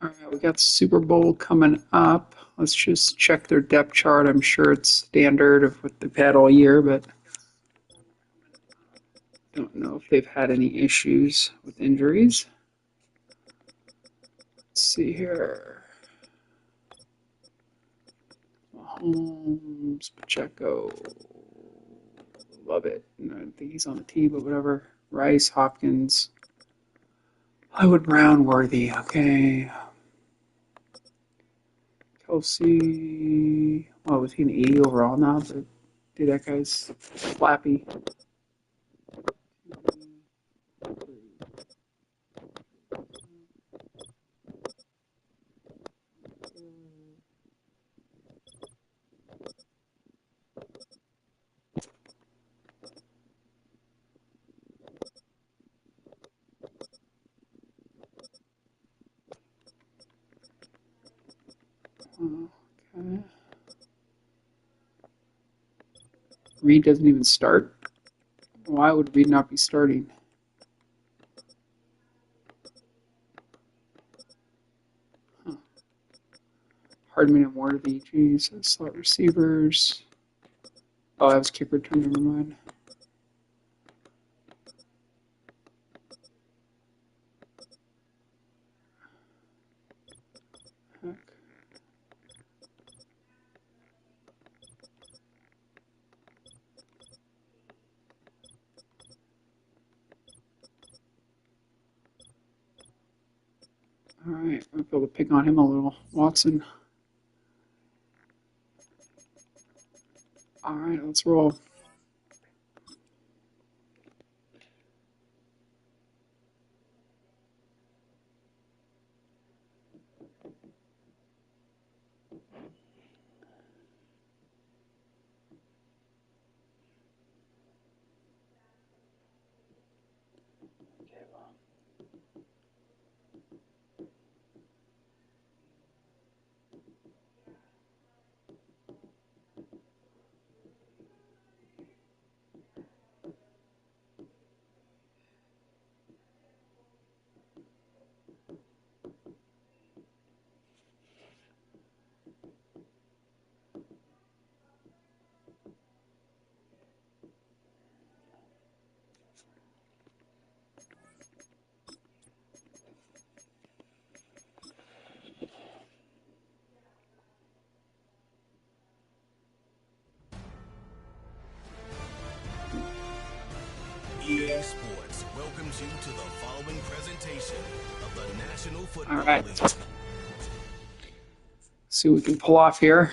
All right, we got Super Bowl coming up. Let's just check their depth chart. I'm sure it's standard of what they've had all year, but don't know if they've had any issues with injuries. Let's see here. Mahomes, Pacheco. Love it. I don't think he's on the team, but whatever. Rice, Hopkins. Hollywood Brown, Worthy. Okay. Kelsey. Oh, was he an 80 overall now? But, dude, that guy's flappy. Okay. Reed doesn't even start. Why would Reed not be starting? Huh. Hardman and Worthy. Jeez, slot receivers. Oh, that was kick return. Never mind. Heck. All right, I'll be able to pick on him a little. Watson. All right, let's roll. EA Sports welcomes you to the following presentation of the National Football All right. League. See what we can pull off here.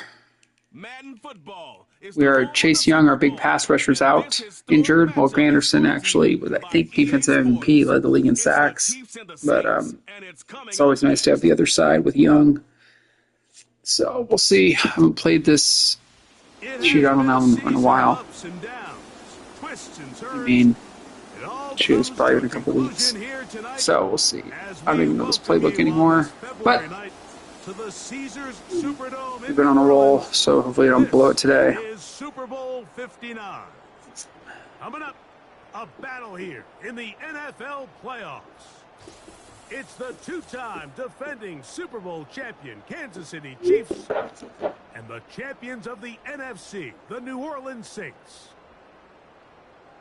Madden Football is We are Chase Young, our big pass rusher's out, injured. Will Granderson actually, with I think defensive MVP, led the league in sacks. But it's always nice to have the other side with Young. So we'll see. I haven't played this shootout on them in a while. I mean, shoot, it's probably been a couple weeks. So we'll see. I don't even know this playbook anymore. But we've been on a roll, so hopefully I don't blow it today. Superbowl 59. Coming up, a battle here in the NFL playoffs. It's the two-time defending Super Bowl champion Kansas City Chiefs and the champions of the NFC, the New Orleans Saints.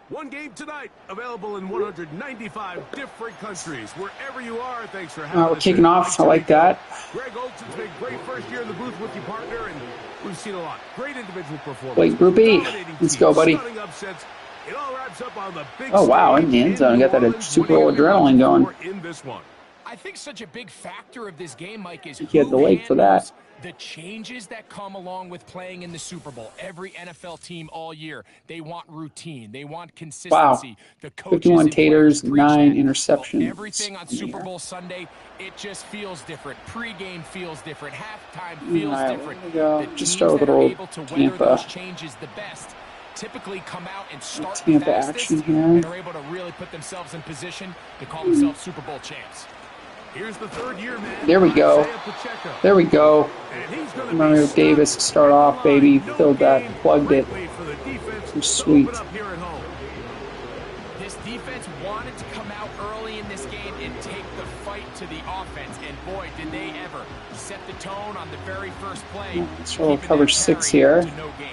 One game tonight, available in 195 different countries. Wherever you are, thanks for having us. We're kicking off. I like that. Greg Olsen's been great first year in the booth with you, partner, and we've seen a lot. Great individual performance. Wait, Group E. Let's go, buddy. It all wraps up on the big Oh, wow, in the end zone. Got that Super Bowl adrenaline going. In this one. I think such a big factor of this game, Mike, is He had the leg for that. the changes that come along with playing in the Super Bowl. Every NFL team all year, they want routine. They want consistency. Wow. The coaches 51 and taters, players preach 9 that. interceptions. Well, everything on Super Bowl Sunday, it just feels different. Pre-game feels different. Halftime feels All right, different. there we go. The Just teams start with that a are little able to weather Tampa. those changes the best typically come out and start the Tampa fastest action here. and are able to really put themselves in position to call themselves Super Bowl champs. Here's the third year man. There we go. There we go. Mario Davis start off, baby. Filled that, plugged it. Sweet. This This defense wanted to come out early in this game and take the fight to the offense, and boy, did they ever. Set the tone on the very first play. Let's roll coverage 6 here. No gain.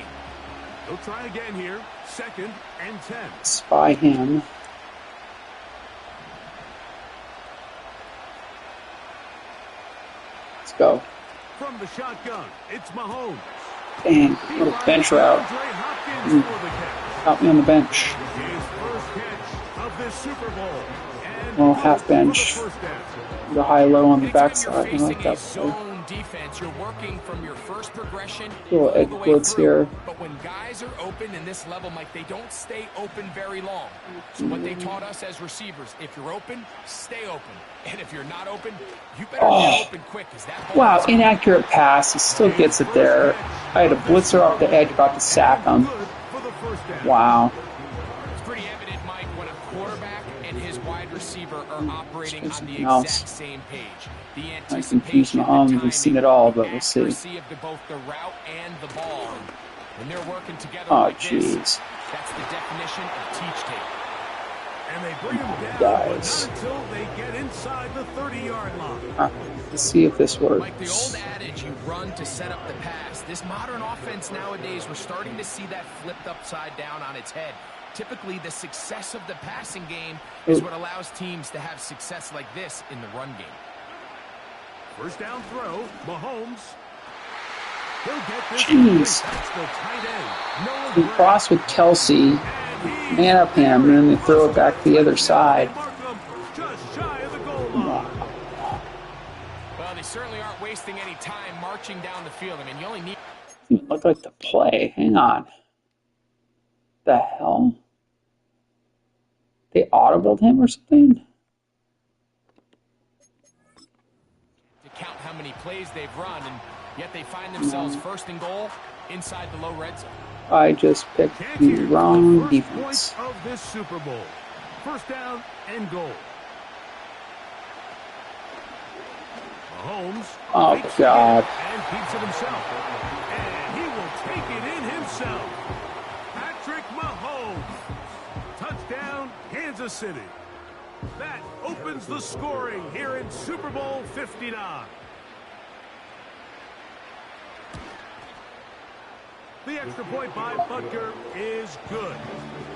They'll try again here. 2nd and 10. Spy him. Let's go. From the shotgun, it's Mahomes. Dang, little bench route. Got me on the bench. His first catch of this Super Bowl. And Well, half bench. first down. The high-low on the Anytime backside. I you're like facing that a play. zone defense, you're working from your first progression Little all egg the way blitz through. here. But when guys are open in this level, Mike, they don't stay open very long. So what they taught us as receivers, if you're open, stay open. And if you're not open, you better get open quick. Wow, inaccurate pass. He still gets it there. I had a blitzer off the edge, about to sack him. Good for the first down. Wow. It's pretty evident, Mike, when a quarterback and his wide receiver are operating on the something exact else. same page. The I anticipation, confused the Mahomes. timing, We've seen it all, but we'll see. accuracy of both the route and the ball. When they're working together Oh, like this, jeez. that's the definition of teach tape. And they bring him down, Guys. but not until they get inside the 30-yard line. Let's see if this works. Like the old adage, you run to set up the pass. This modern offense nowadays, we're starting to see that flipped upside down on its head. Typically, the success of the passing game is what allows teams to have success like this in the run game. First down throw, Mahomes. He'll get this. Jeez. That's the tight end. Noah We Gray. cross with Kelsey, And man up him, and then they throw it back to the other side. Markham just shy of the goal line. Well, they certainly aren't wasting any time marching down the field. I mean, you only need... It looked like the play. Hang on. The hell? They audibled him or something? to count how many plays they've run, and yet they find themselves first and goal inside the low red zone. I just picked Can't the hear wrong the first defense. point of this Super Bowl. First down and goal. Mahomes. Oh, fakes God. it and keeps it himself. And he will take it in himself. Patrick Mahomes. Touchdown, Kansas City. That opens the scoring here in Super Bowl 59. The extra point by Butker is good.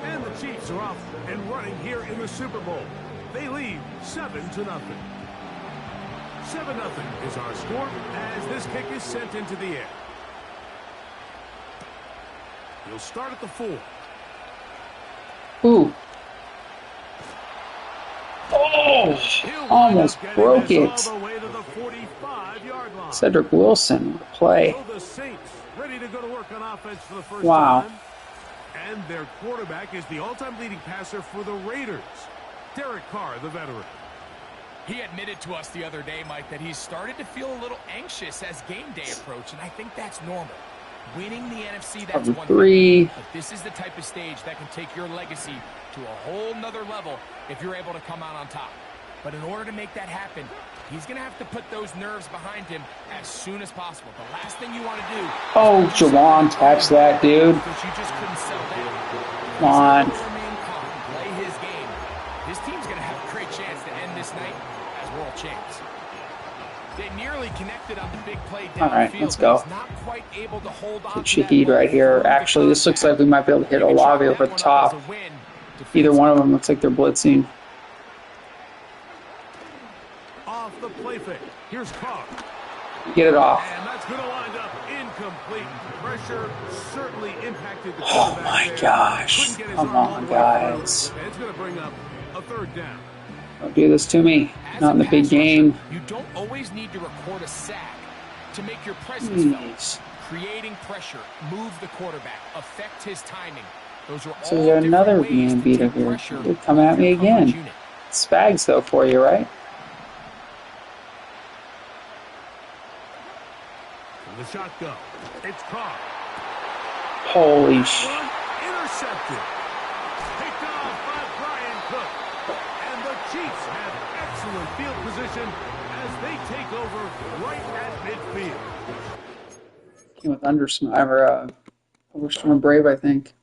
And the Chiefs are off and running here in the Super Bowl. They lead 7-0. 7-0 is our score as this kick is sent into the air. He'll start at the 4. Ooh. Oh! Almost broke it. All the way to the 45-yard line. Cedric Wilson, what a play. So the Saints ready to go to work on offense for the first Wow. time. And their quarterback is the all-time leading passer for the Raiders, Derek Carr, the veteran. He admitted to us the other day, Mike, that he's started to feel a little anxious as game day approached, and I think that's normal. Winning the NFC, that's Cover one 3. thing. But this is the type of stage that can take your legacy to a whole nother level if you're able to come out on top. But in order to make that happen, he's going to have to put those nerves behind him as soon as possible. The last thing you want to do... Oh, Jawan, catch that, dude. Because you just couldn't settle down. Come on. He's able to remain calm, play his game. His team's going to have a great chance to end this night as world champs. They nearly connected on the big play downfield. All right, let's go. But he's not quite able to hold on to that Cheeky ball right here. through the Actually, this looks like we might be able to hit You can Olave chalk over that the one up as top. a win Either defensively. one of them looks like they're blitzing. Off the play fake. Here's Carr. Get it off. And that's going to wind up incomplete. Pressure certainly impacted the Oh quarterback my there. gosh. Couldn't get his Come arm all on, the way through. guys. And it's going to bring up a third down. Don't do this to me. As Not a in the big pass game. rusher, you don't always need to record a sack to make your presence felt. Jeez. Creating pressure, move the quarterback, affect his timing. Those are So all we got different another ways man to beater take here. pressure They're coming at off me your coverage again. unit. Spags, though, for you, right? From the shotgun, it's Carr. Holy sh... One intercepted. Picked off by Brian Cook. And the Chiefs have excellent field position as they take over right at midfield. Came with Understorm, or Overstorm Brave, I think.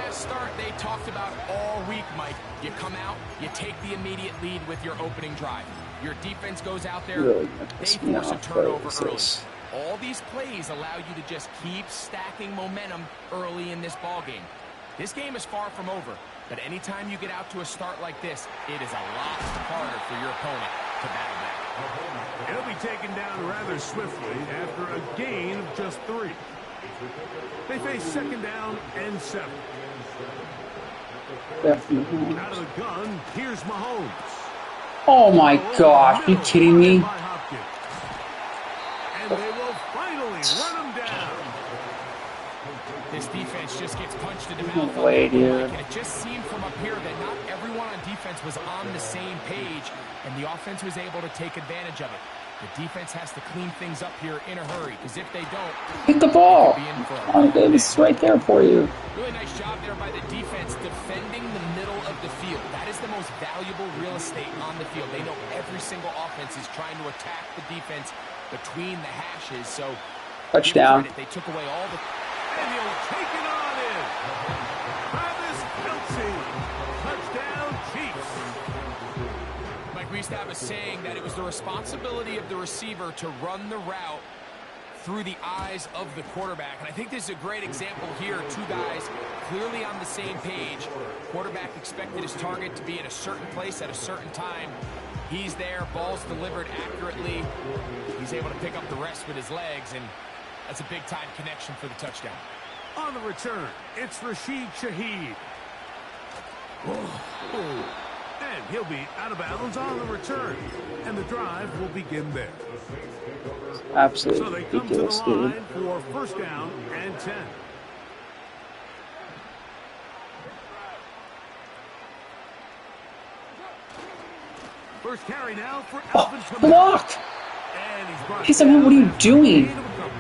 fast start they talked about all week, Mike. You come out, you take the immediate lead with your opening drive. Your defense goes out there, Really they force a turnover early. All these plays allow you to just keep stacking momentum early in this ball game. This game is far from over, but anytime you get out to a start like this, it is a lot harder for your opponent to battle back. He'll be taken down rather swiftly after a gain of just 3. They face second down and 7. Out of the gun, here's Mahomes. Oh my gosh, are you kidding me? And they will finally run him down. This defense just gets punched in the mouth. No way, dude. And it just seemed from up here that not everyone on defense was on the same page, and the offense was able to take advantage of it. The defense has to clean things up here in a hurry, because if they don't, hit the ball. Oh, Davis is right there for you. Really nice job there by the defense defending the middle of the field. That is the most valuable real estate on the field. They know every single offense is trying to attack the defense between the hashes. So touchdown. They took away all the... And he'll take it on in. Travis Kelce. Touchdown, Chiefs. Mike, we used to have a saying that it was the responsibility of the receiver to run the route through the eyes of the quarterback. And I think this is a great example here. Two guys clearly on the same page. Quarterback expected his target to be in a certain place at a certain time. He's there, ball's delivered accurately. He's able to pick up the rest with his legs, and that's a big-time connection for the touchdown. On the return, it's Rashid Shaheed. And he'll be out of bounds on the return. And the drive will begin there. Absolutely so they come ridiculous, to the line dude. for first down and 10. First carry now for Alvin Kamara. Blocked! And he's brought Hey, someone, what are you down doing? at the 8 of a couple.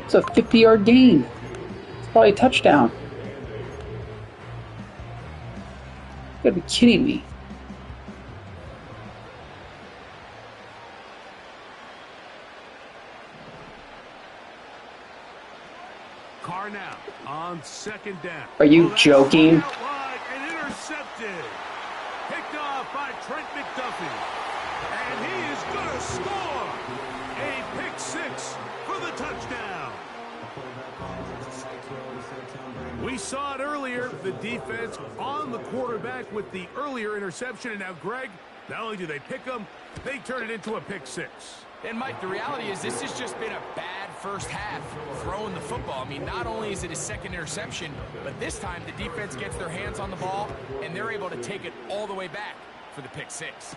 It's a 50-yard gain. It's probably a touchdown. You gotta be kidding me. Carr now on second down. Are you that's joking? out wide and intercepted. Picked off by Trent McDuffie. And he is going to score. A pick 6 for the touchdown. We saw it earlier, the defense on the quarterback with the earlier interception. And now, Greg, not only do they pick him, they turn it into a pick 6. And, Mike, the reality is this has just been a bad first half throwing the football. I mean, not only is it a second interception, but this time the defense gets their hands on the ball, and they're able to take it all the way back for the pick 6.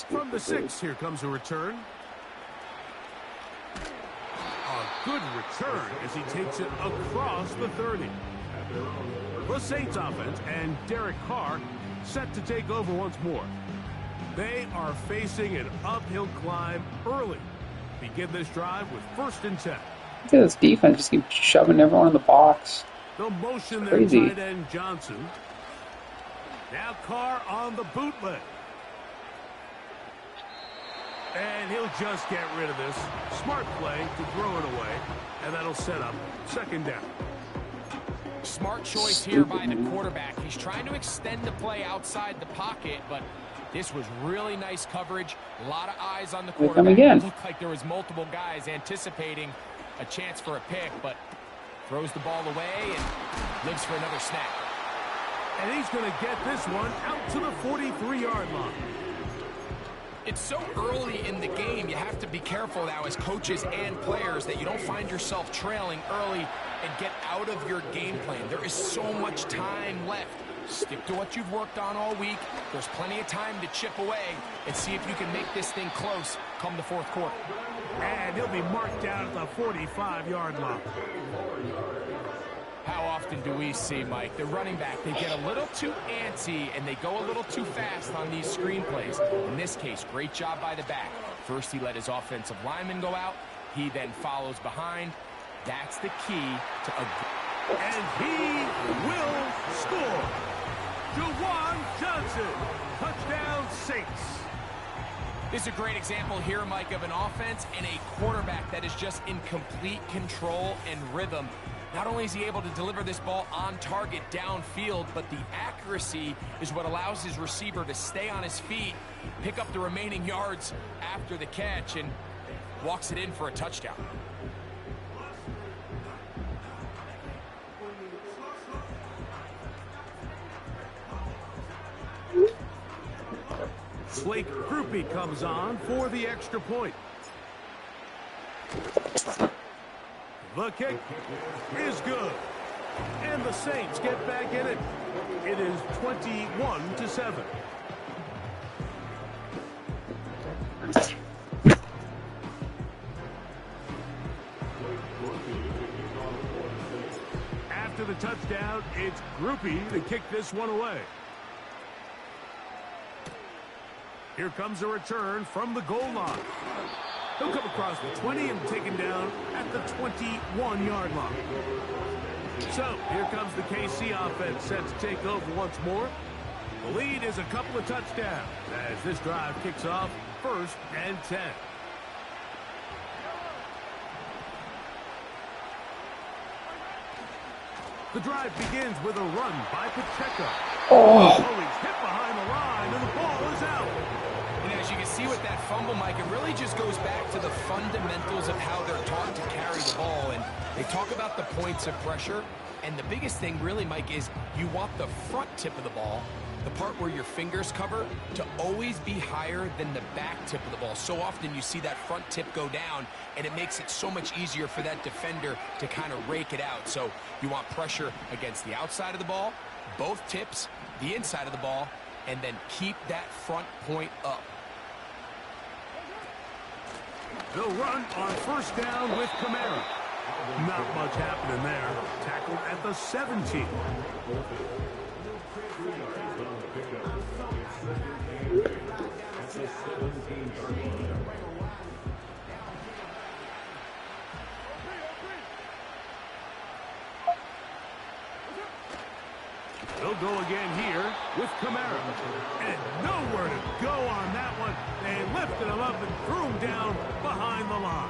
From the 6, here comes a return. A good return as he takes it across the 30. The Saints offense and Derek Carr set to take over once more. They are facing an uphill climb early. Begin this drive with first and 10. Look at this defense, just keep shoving everyone in the box. The motion there, Crazy. tight end Johnson. Now Carr on the bootleg. And he'll just get rid of this. Smart play to throw it away. And that'll set up second down. Smart choice here by the quarterback. He's trying to extend the play outside the pocket, but this was really nice coverage. A lot of eyes on the Here come quarterback. again. It looked like there was multiple guys anticipating a chance for a pick, but throws the ball away and lives for another snap. And he's going to get this one out to the 43-yard line. It's so early in the game, you have to be careful now as coaches and players that you don't find yourself trailing early and get out of your game plan. There is so much time left. Stick to what you've worked on all week. There's plenty of time to chip away and see if you can make this thing close come the fourth quarter. And he'll be marked down at the 45-yard line. How often do we see, Mike, the running back, they get a little too antsy and they go a little too fast on these screen plays. In this case, great job by the back. First, he let his offensive lineman go out. He then follows behind. That's the key to a... And he will score. Juwan Johnson, touchdown Saints. This is a great example here, Mike, of an offense and a quarterback that is just in complete control and rhythm. Not only is he able to deliver this ball on target downfield, but the accuracy is what allows his receiver to stay on his feet, pick up the remaining yards after the catch, and walks it in for a touchdown. Blake Groupie comes on for the extra point. The kick is good. And the Saints get back in it. It is 21-7. After the touchdown, it's Groupie to kick this one away. Here comes a return from the goal line. He'll come across the 20 and taken down at the 21-yard line. So here comes the KC offense set to take over once more. The lead is a couple of touchdowns as this drive kicks off 1st and 10. The drive begins with a run by Pacheco. Oh, he's hit behind the line, and the ball is out. And as you can see with that fumble, Mike, it really just goes back to the fundamentals of how they're taught to carry the ball. And they talk about the points of pressure. And the biggest thing really, Mike, is you want the front tip of the ball, the part where your fingers cover, to always be higher than the back tip of the ball. So often you see that front tip go down, and it makes it so much easier for that defender to kind of rake it out. So you want pressure against the outside of the ball, both tips, the inside of the ball, and then keep that front point up. They'll run on 1st down with Kamara. Not much happening there. Tackled at the 17. They'll go again here with Kamara. And nowhere to go on that one. They lifted him up and threw him down behind the line.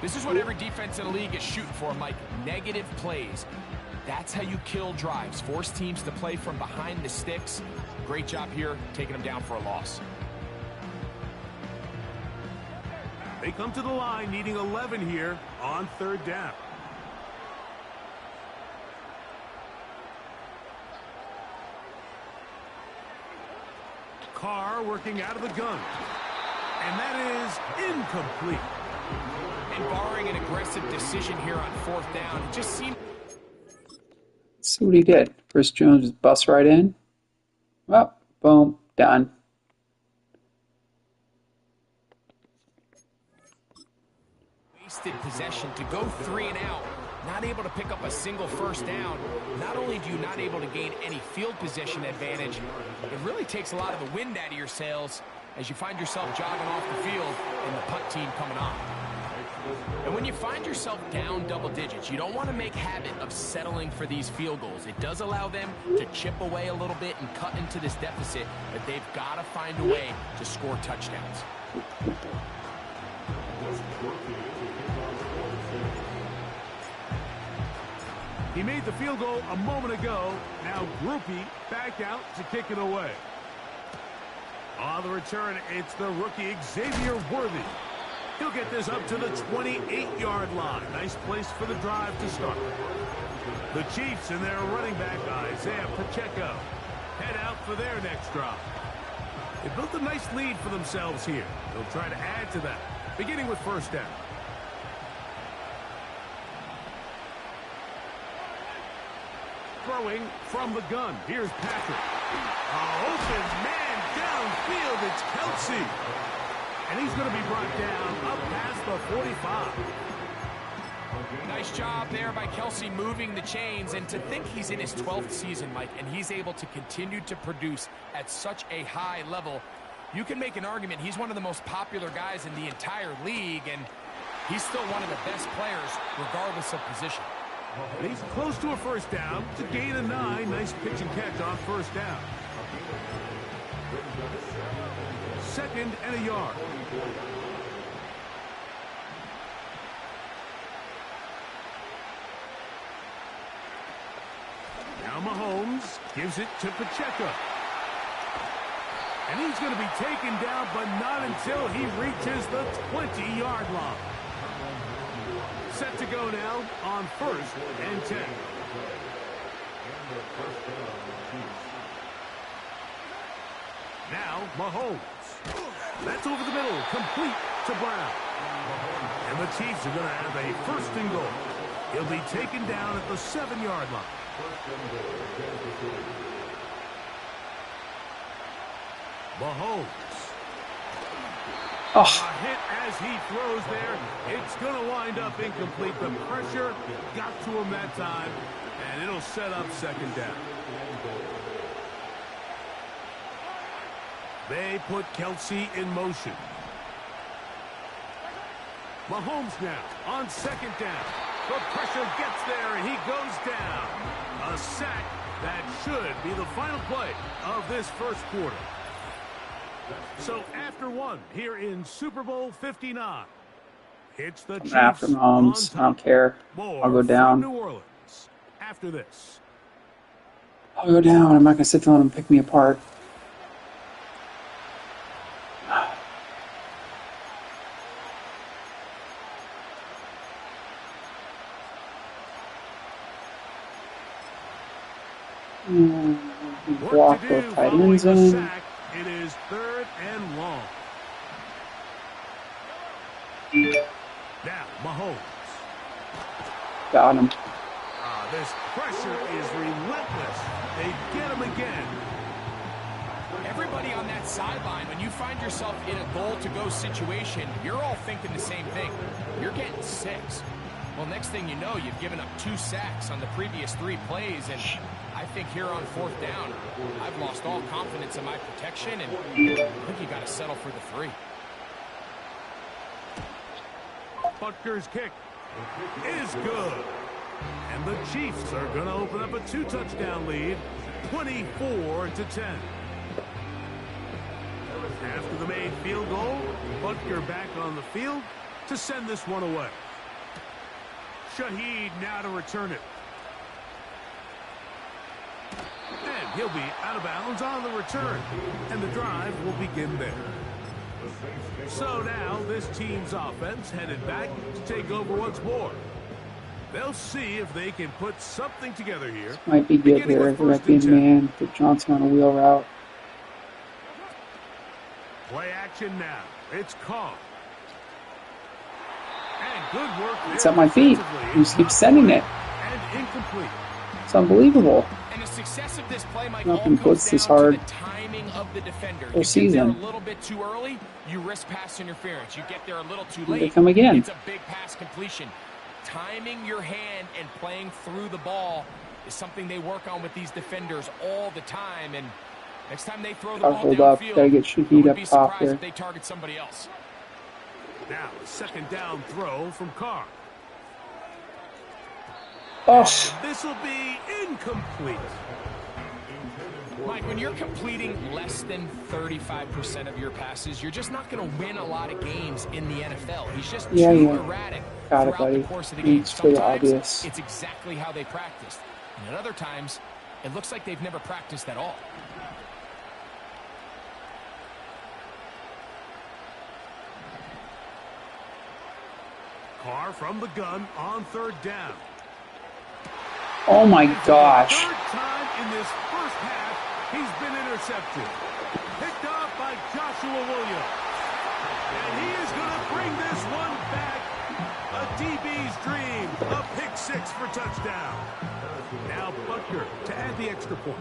This is what every defense in the league is shooting for, Mike. Negative plays. That's how you kill drives. Force teams to play from behind the sticks. Great job here, taking them down for a loss. They come to the line needing 11 here on 3rd down. Carr working out of the gun. And that is incomplete. And barring an aggressive decision here on 4th down, it just seemed... Let's see what he did. Chris Jones just busts right in. Well, boom, done. Wasted possession to go 3 and out. Not able to pick up a single 1st down. Not only do you not able to gain any field position advantage, it really takes a lot of the wind out of your sails as you find yourself jogging off the field and the punt team coming on. And when you find yourself down double digits, you don't want to make habit of settling for these field goals. It does allow them to chip away a little bit and cut into this deficit, but they've got to find a way to score touchdowns. He made the field goal a moment ago. Now Groupie back out to kick it away. On the return, it's the rookie Xavier Worthy. He'll get this up to the 28-yard line. Nice place for the drive to start. The Chiefs and their running back, Isaiah Pacheco, head out for their next drive. They built a nice lead for themselves here. They'll try to add to that, beginning with 1st down. Throwing from the gun. Here's Patrick. Open man downfield. It's Kelsey. And he's going to be brought down up past the 45. Nice job there by Kelsey moving the chains. And to think he's in his 12th season, Mike, and he's able to continue to produce at such a high level, you can make an argument he's one of the most popular guys in the entire league, and he's still one of the best players regardless of position. And he's close to a 1st down to gain a 9. Nice pitch and catch on 1st down. 2nd and a yard. Now Mahomes gives it to Pacheco. And he's going to be taken down, but not until he reaches the 20-yard line. Set to go now on 1st and 10. Now Mahomes. That's over the middle, complete to Brown. And the Chiefs are going to have a 1st and goal. He'll be taken down at the 7-yard line. Mahomes. Oh. A hit as he throws there. It's going to wind up incomplete. The pressure got to him that time, and it'll set up 2nd down. They put Kelsey in motion. Mahomes now on 2nd down. The pressure gets there, and he goes down. A sack that should be the final play of this 1st quarter. So after 1 here in Super Bowl 59, it's the Chiefs after Mahomes. I don't care. I'll go down. New Orleans after this. I'll go down. I'm not going to sit there and let him pick me apart. Block both tight ends in. It is 3rd and long. Now Mahomes. Got him. This pressure is relentless. They get him again. Everybody on that sideline, when you find yourself in a goal-to-go situation, you're all thinking the same thing. You're getting 6. Well, next thing you know, you've given up 2 sacks on the previous 3 plays, and I think here on 4th down, I've lost all confidence in my protection, and I think you got to settle for the 3. Butker's kick is good. And the Chiefs are going to open up a 2-touchdown lead, 24-10. After the made field goal, Butker back on the field to send this one away. Shaheed now to return it. And he'll be out of bounds on the return. And the drive will begin there. So now this team's offense headed back to take over once more. They'll see if they can put something together here. Might be good here. If we're being man, put Johnson on a wheel route. Play action now. It's Carr. And good work. It's at my feet. You just keep sending it. And incomplete. It's unbelievable. And the success of this play might Nothing all puts comes this down hard to the timing of the defender. all You season. get there a little bit too early, you risk pass interference. You get there a little too late. They come again. It's a big pass completion. Timing your hand and playing through the ball is something they work on with these defenders all the time. And next time they throw the ball Hold up. downfield, Gotta get I Shaheed would up be top surprised here. if they target somebody else. Now a 2nd down throw from Carr. Oh, This will be incomplete. Mike, when you're completing less than 35% of your passes, you're just not going to win a lot of games in the NFL. He's just too erratic got it, throughout buddy. the course of the game. It's pretty Sometimes obvious. it's exactly how they practiced. And at other times, it looks like they've never practiced at all. Carr from the gun on 3rd down. oh my gosh. 3rd time in this 1st half, he's been intercepted. Picked off by Joshua Williams. And he is going to bring this one back. A DB's dream. A pick 6 for touchdown. Now Butker to add the extra point.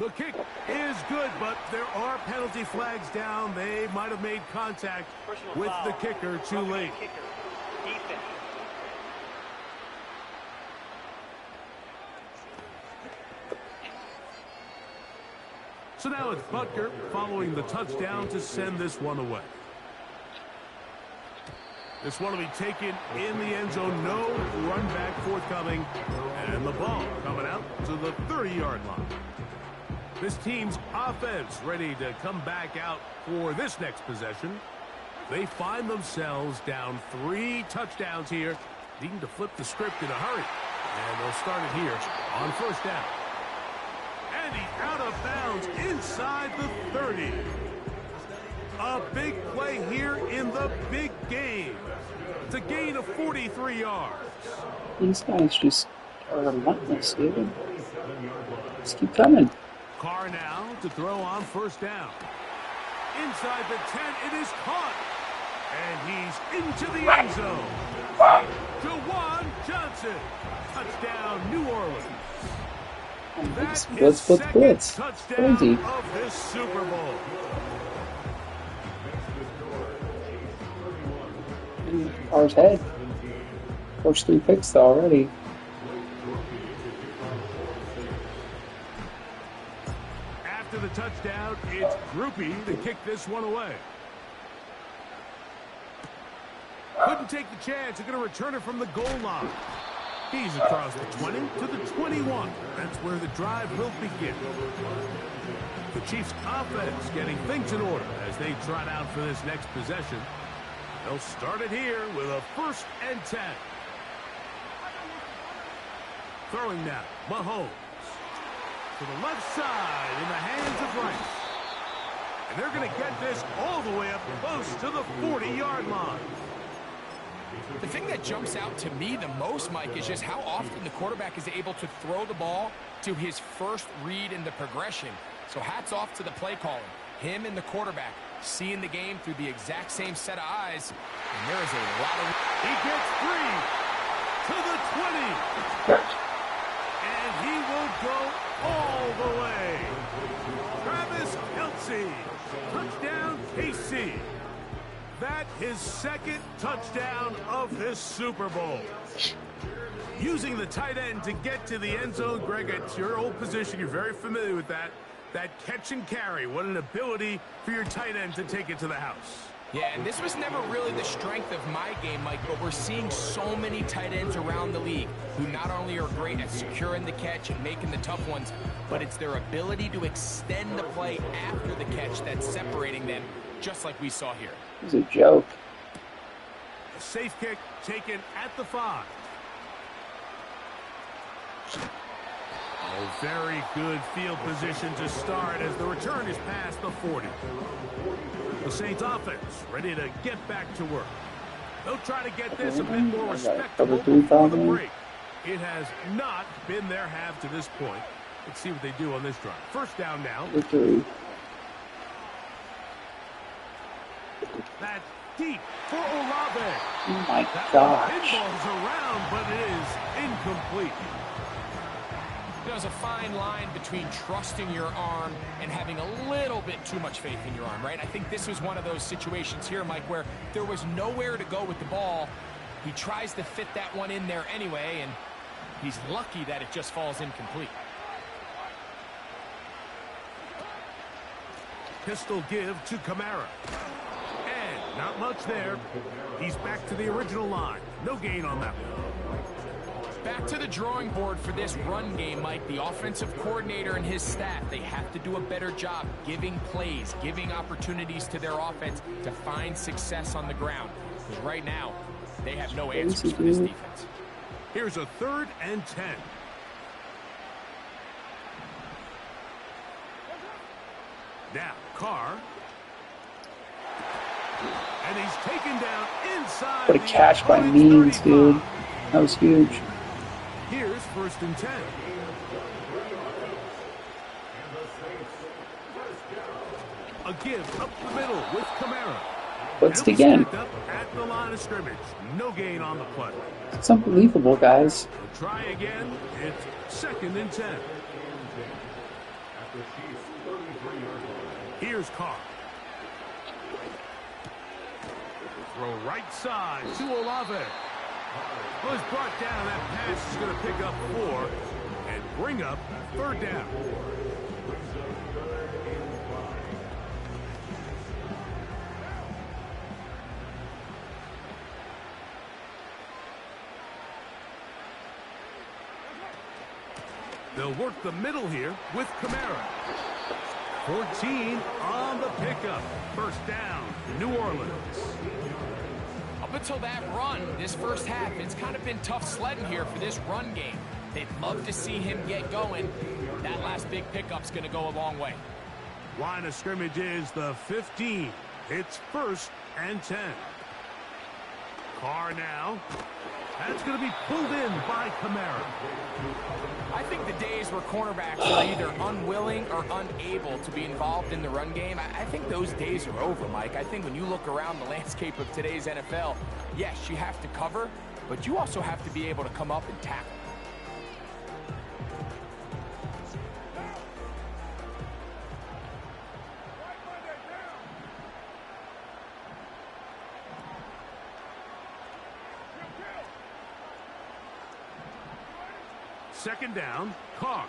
The kick is good, but there are penalty flags down. They might have made contact with the kicker too late. So now it's Butker following the touchdown to send this one away. This one will be taken in the end zone. No run back forthcoming. And the ball coming out to the 30-yard line. This team's offense ready to come back out for this next possession. They find themselves down 3 touchdowns here, needing to flip the script in a hurry. And they'll start it here on first down. And he's out of bounds inside the 30. A big play here in the big game. It's a gain of 43 yards. These guys just are relentless, dude. Just keep coming. Carr now to throw on first down. Inside the 10, it is caught. And he's into the end zone. Jawan Johnson. Touchdown, New Orleans. That is second touchdown Crazy. of this Super Bowl. Carr's head. First 3 picks already. After the touchdown, it's Groupie to kick this one away. Couldn't take the chance. They're going to return it from the goal line. He's across the 20 to the 21. That's where the drive will begin. The Chiefs' offense getting things in order as they trot out for this next possession. They'll start it here with a 1st and 10. Throwing now, Mahomes. To the left side in the hands of Rice. And they're going to get this all the way up close to the 40-yard line. The thing that jumps out to me the most, Mike, is just how often the quarterback is able to throw the ball to his first read in the progression. So hats off to the play caller. Him and the quarterback seeing the game through the exact same set of eyes. And there is a lot of... He gets 3 to the 20. And he will go all the way. Travis Kelce. Touchdown, KC. That is 2nd touchdown of this Super Bowl. Using the tight end to get to the end zone, Greg, it's your old position. You're very familiar with that. That catch and carry. What an ability for your tight end to take it to the house. Yeah, and this was never really the strength of my game, Mike, but we're seeing so many tight ends around the league who not only are great at securing the catch and making the tough ones, but it's their ability to extend the play after the catch that's separating them, just like we saw here. It was a joke. A safe kick taken at the 5. Oh, very good field position to start as the return is past the 40. The Saints offense ready to get back to work. They'll try to get this a bit more respectable before the break. It has not been their half to this point. Let's see what they do on this drive. First down now. Victory. That's deep for Olave. Oh my That gosh. pinballs around, but it is incomplete. There's a fine line between trusting your arm and having a little bit too much faith in your arm, right? I think this was one of those situations here, Mike, where there was nowhere to go with the ball. He tries to fit that one in there anyway, and he's lucky that it just falls incomplete. Pistol give to Kamara. And not much there. He's back to the original line. No gain on that one. Back to the drawing board for this run game, Mike. The offensive coordinator and his staff, they have to do a better job giving plays, giving opportunities to their offense to find success on the ground. Because right now, they have no answers for this defense. Here's a 3rd and 10. Now, Carr. And he's taken down inside. What a catch by Means, dude. That was huge. Here's 1st and 10. A give up the middle with Kamara. Blitzed again. Up at the line of scrimmage. No gain on the play. It's unbelievable, guys. We'll try again. It's 2nd and 10. Here's Carr. Throw right side to Olave. Well, he's brought down. That pass is going to pick up 4 and bring up 3rd down. They'll work the middle here with Kamara. 14 on the pickup. First down, New Orleans. Up until that run, this first half, it's kind of been tough sledding here for this run game. They'd love to see him get going. That last big pickup's going to go a long way. Line of scrimmage is the 15. It's 1st and 10. Carr now. That's going to be pulled in by Kamara. I think the days where cornerbacks are either unwilling or unable to be involved in the run game, I think those days are over, Mike. I think when you look around the landscape of today's NFL, yes, you have to cover, but you also have to be able to come up and tackle. Second down, Carr.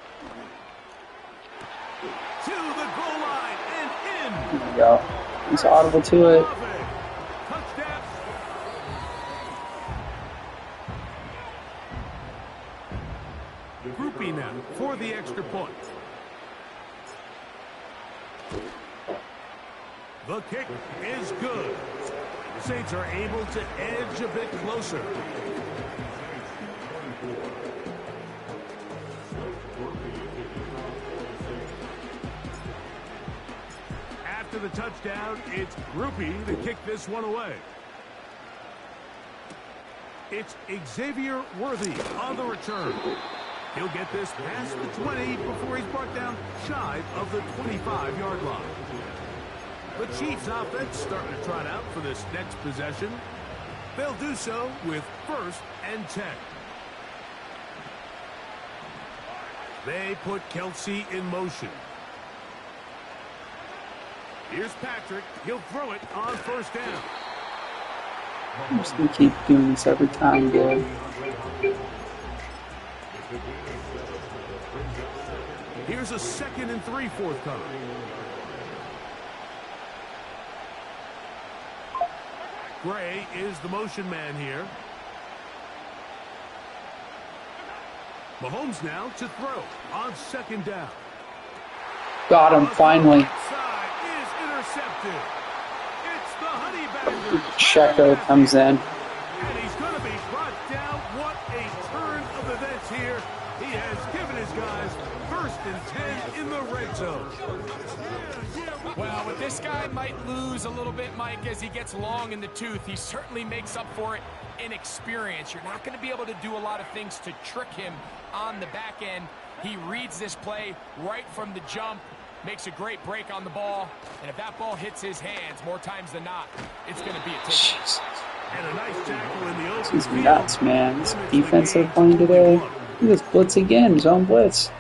To the goal line and in. There we go. He's audible to it. Touchdown. Groupie now for the extra point. The kick is good. The Saints are able to edge a bit closer. After the touchdown, it's Groupie to kick this one away. It's Xavier Worthy on the return. He'll get this past the 20 before he's brought down shy of the 25-yard line. The Chiefs offense starting to trot out for this next possession. They'll do so with 1st and 10. They put Kelsey in motion. Here's Patrick. He'll throw it on 1st down. I'm just going to keep doing this every time, dude. Here's a 2nd and 3 forthcoming. Gray is the motion man here. Mahomes now to throw on 2nd down. Got him, finally. Side is intercepted. It's the Honey Badger. Checo comes in. And he's going to be brought down. What a turn of events here. He has given his guys 1st and 10 in the red zone. Well, what this guy might lose a little bit, Mike, as he gets long in the tooth, he certainly makes up for it in experience. You're not going to be able to do a lot of things to trick him on the back end. He reads this play right from the jump, makes a great break on the ball, and if that ball hits his hands more times than not, it's going to be a takeaway. And a nice tackle in the open This is field. nuts, man. This defense they're playing today. Look at this blitz again, zone blitz.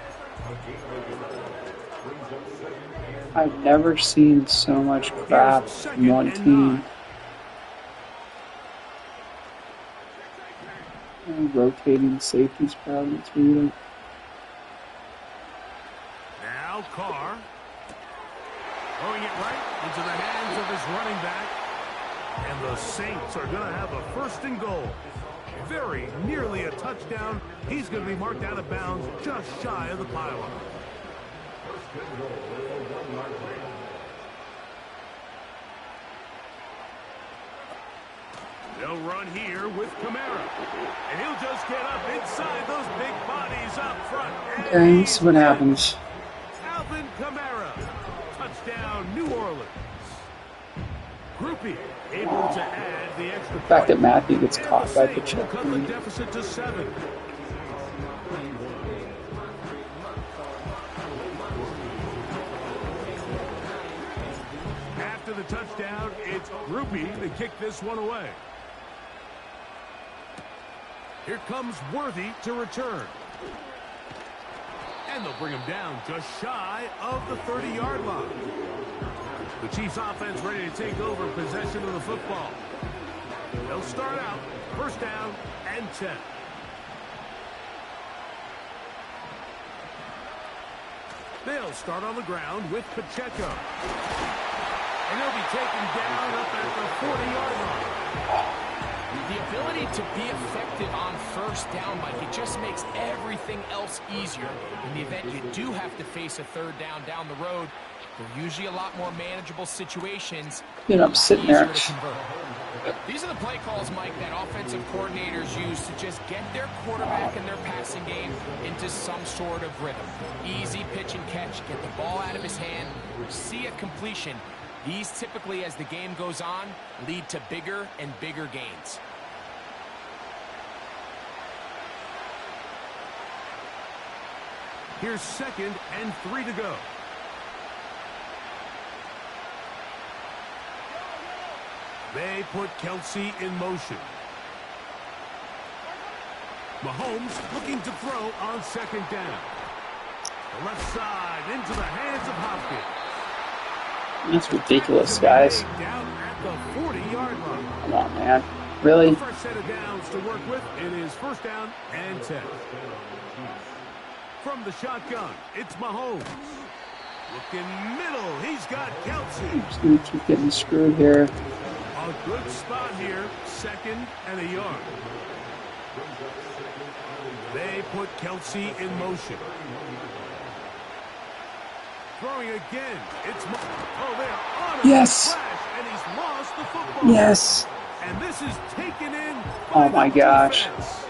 I've never seen so much crap from one team. Rotating safeties probably too. Now Carr throwing it right into the hands of his running back. And the Saints are going to have a 1st and goal. Very nearly a touchdown. He's going to be marked out of bounds just shy of the pylon. They'll run here with Kamara. And he'll just get up inside those big bodies up front. Okay, let's see what happens. Alvin Kamara. Touchdown, New Orleans. Groupie able to add the extra The fact that point. Matthew gets And caught the by the Saints will check. cut the deficit to 7. After the touchdown, it's Groupie to kick this one away. Here comes Worthy to return. And they'll bring him down just shy of the 30-yard line. The Chiefs offense ready to take over possession of the football. They'll start out 1st down and 10. They'll start on the ground with Pacheco. And he'll be taken down up at the 40-yard line. The ability to be effective on first down, Mike, it just makes everything else easier. In the event you do have to face a third down down the road, they're usually a lot more manageable situations. You know, I'm sitting there. These are the play calls, Mike, that offensive coordinators use to just get their quarterback and their passing game into some sort of rhythm. Easy pitch and catch, get the ball out of his hand, see a completion. These typically, as the game goes on, lead to bigger and bigger gains. Here's 2nd and 3 to go. They put Kelsey in motion. Mahomes looking to throw on 2nd down. The left side into the hands of Hopkins. That's ridiculous, guys. Down at the 40-yard line. Come on, man. Really? The first set of downs to work with. It is 1st down and 10. From the shotgun, it's Mahomes. Looking middle, he's got Kelsey. I'm just going to keep getting screwed here. A good spot here, 2nd and a yard. They put Kelsey in motion. Throwing again, it's they're on a Yes. crash, and he's lost the football. Yes. And this is taken in Oh by my the gosh. defense.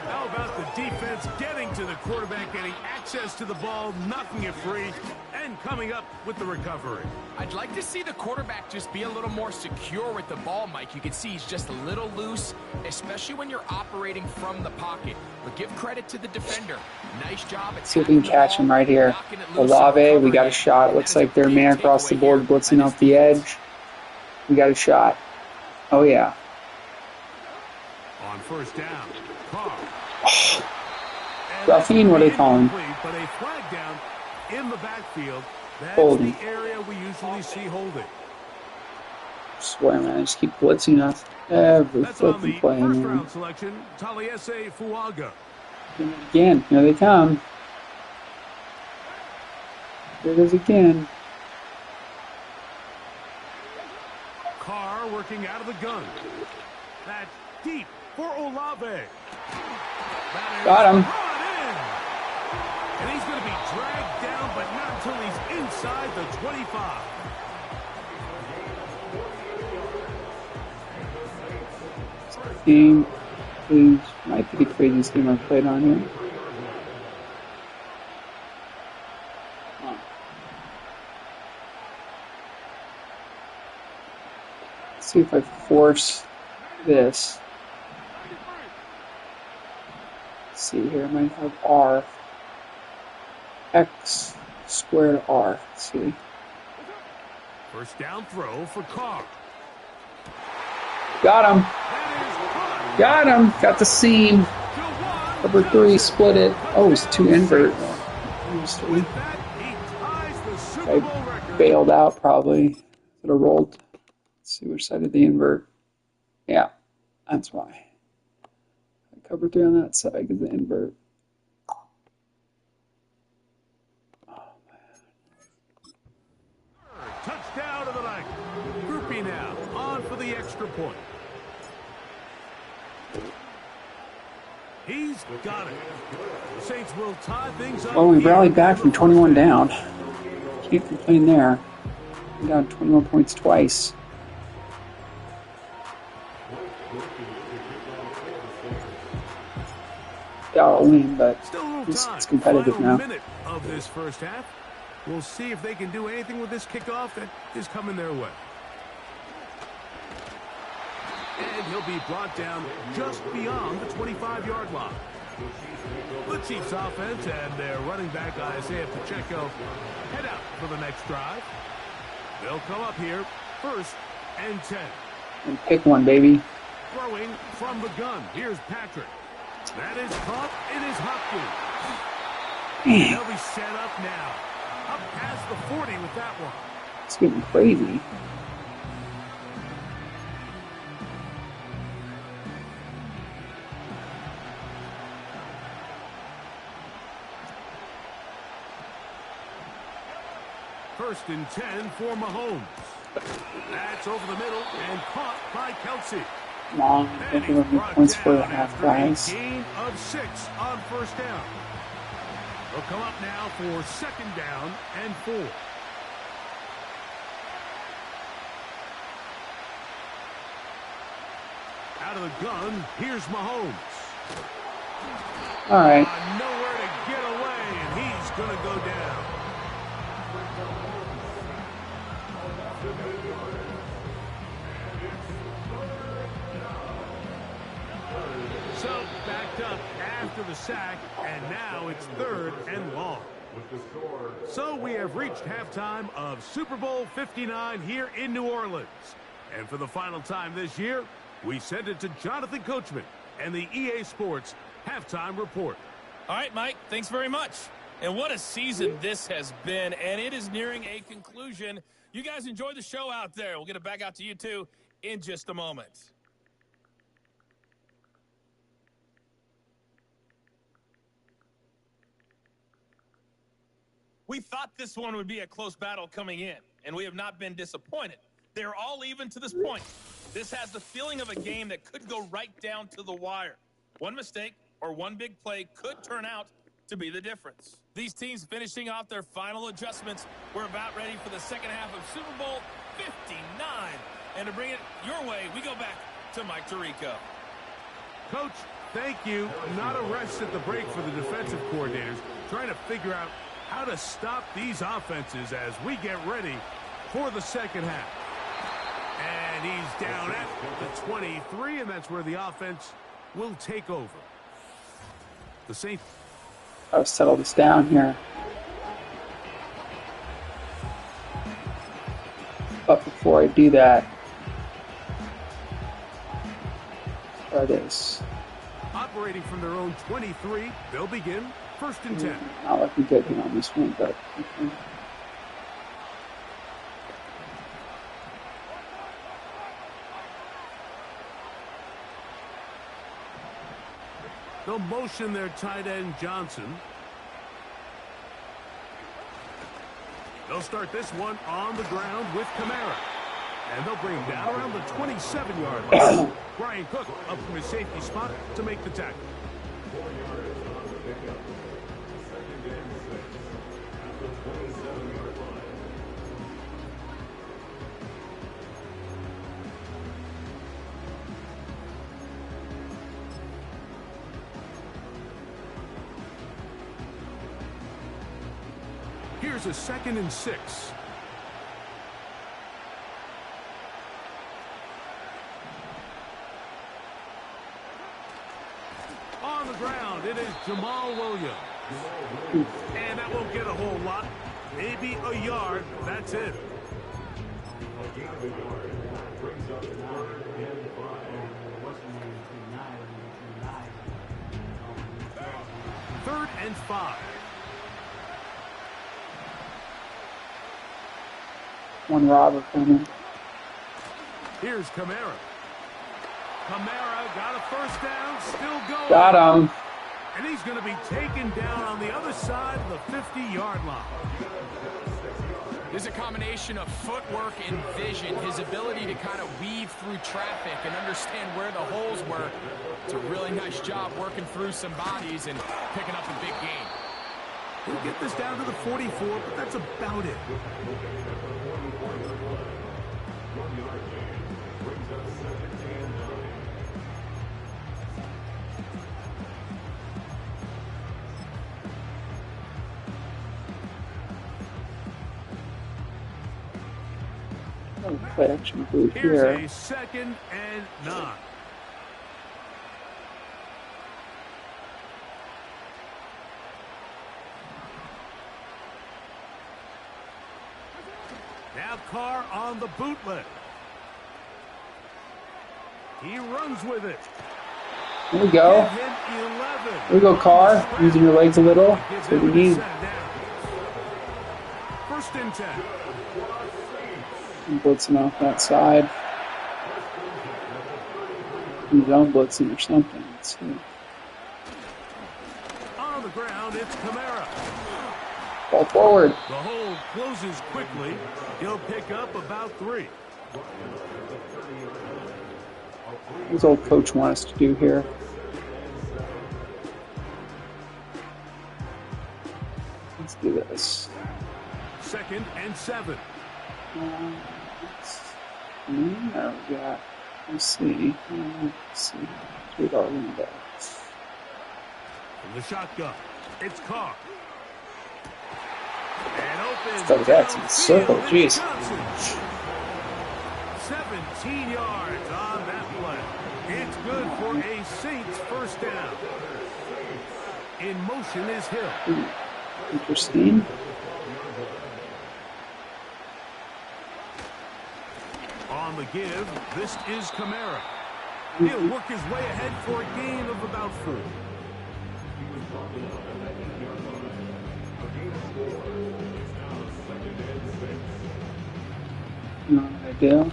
How about the defense getting to the quarterback, getting access to the ball, knocking it free, and coming up with the recovery? I'd like to see the quarterback just be a little more secure with the ball, Mike. You can see he's just a little loose, especially when you're operating from the pocket. But give credit to the defender. Nice job at See if we can catch him right here. Olave, we got a shot. It looks like they're man across the board blitzing off the edge. We got a shot. Oh, yeah. On 1st down, Carr. Roughing, what are they calling? But a flag down in the backfield. That's Holding. the area we usually see holding. I swear, man, I just keep blitzing us every That's on the flipping play, first man. round selection, Taliesin Fuaga. Again, here they come. Here it is again. Carr working out of the gun. That's deep for Olave. Got him. Brought in. And he's going to be dragged down, but not until he's inside the 25. Game, please. Might be the craziest game I've played on here. Huh. Let's see if I force this. Let's see here, I might have R. X squared R. Let's see. First down throw for Carr. Got him. That is Got him. Got the seam. to one. Number 3 split it. Oh, it's 2 invert. It was 3. With that, he ties the Super Bowl I record. bailed out probably. Could have rolled. Let's see which side did the invert. Yeah, that's why. I covered 3 on that side because the invert. Touchdown to the night. Groupie now on for the extra point. He's got it. The Saints will tie things up. Well, we here. rallied back from 21 down. Can't complain there. We're down 21 points twice. Yeah, I'll win, but Still a little it's time. competitive Final now. minute of this first half. We'll see if they can do anything with this kickoff that is coming their way. And he'll be brought down just beyond the 25-yard line. The Chiefs offense and their running back Isaiah Pacheco head out for the next drive. They'll come up here 1st and 10. And pick one, baby. Throwing from the gun. Here's Patrick. That is caught. It is Hopkins. They'll be set up now. Up past the 40 with that one. It's getting crazy. First and 10 for Mahomes. That's over the middle and caught by Kelsey. Come on, don't give up any points for the half, guys. Gain of 6 on first down. They'll come up now for second down and 4. Out of the gun, here's Mahomes. All right. Nowhere to get away, and he's going to go down. So, backed up after the sack, and now it's 3rd and long. So, we have reached halftime of Super Bowl 59 here in New Orleans. And for the final time this year, we send it to Jonathan Coachman and the EA Sports Halftime Report. All right, Mike, thanks very much. And what a season this has been, and it is nearing a conclusion. You guys enjoy the show out there. We'll get it back out to you two in just a moment. We thought this one would be a close battle coming in, and we have not been disappointed. They're all even to this point. This has the feeling of a game that could go right down to the wire. One mistake or one big play could turn out to be the difference. These teams finishing off their final adjustments. We're about ready for the second half of Super Bowl 59. And to bring it your way, we go back to Mike Tirico. Coach, thank you. Not a rest at the break for the defensive coordinators, trying to figure out how to stop these offenses as we get ready for the second half. And he's down at the 23, and that's where the offense will take over. The Saints. I'll settle this down here. But before I do that, there it is. Operating from their own 23, they'll begin 1st and 10. Not looking good here on this one, but okay. They'll motion their tight end Johnson. They'll start this one on the ground with Kamara. And they'll bring him down around the 27-yard line. Brian Cook up from his safety spot to make the tackle. Here's a 2nd and 6. On the ground, it is Jamal Williams. And that won't get a whole lot. Maybe a yard. That's it. Third and 5. One robber coming. Here's Kamara. Kamara got a first down, still going. Got him. And he's going to be taken down on the other side of the 50-yard line. There's a combination of footwork and vision, his ability to kind of weave through traffic and understand where the holes were. It's a really nice job working through some bodies and picking up a big gain. He'll get this down to the 44, but that's about it. Play action boot Here's here. a 2nd and 9. Now Carr on the bootleg. He runs with it. There we go. Give him 11. There we go, Carr. Using your legs a little. Gives That's what we him a need. set down. 1st and 10. Blitzing off that side. Zone blitzing or something. Let's see. On the ground, it's Kamara. Ball forward. The hole closes quickly. He'll pick up about 3. his old coach wants us to do here. Let's do this. 2nd and 7. There we go. Let's see. With our window. From the shotgun, it's Carr. And opens. That was actually circle. Jeez. 17 yards on that play. It's good for a Saints first down. In motion is Hill. Interesting. On the give, this is Kamara. He'll work his way ahead for a gain of about 4. No idea.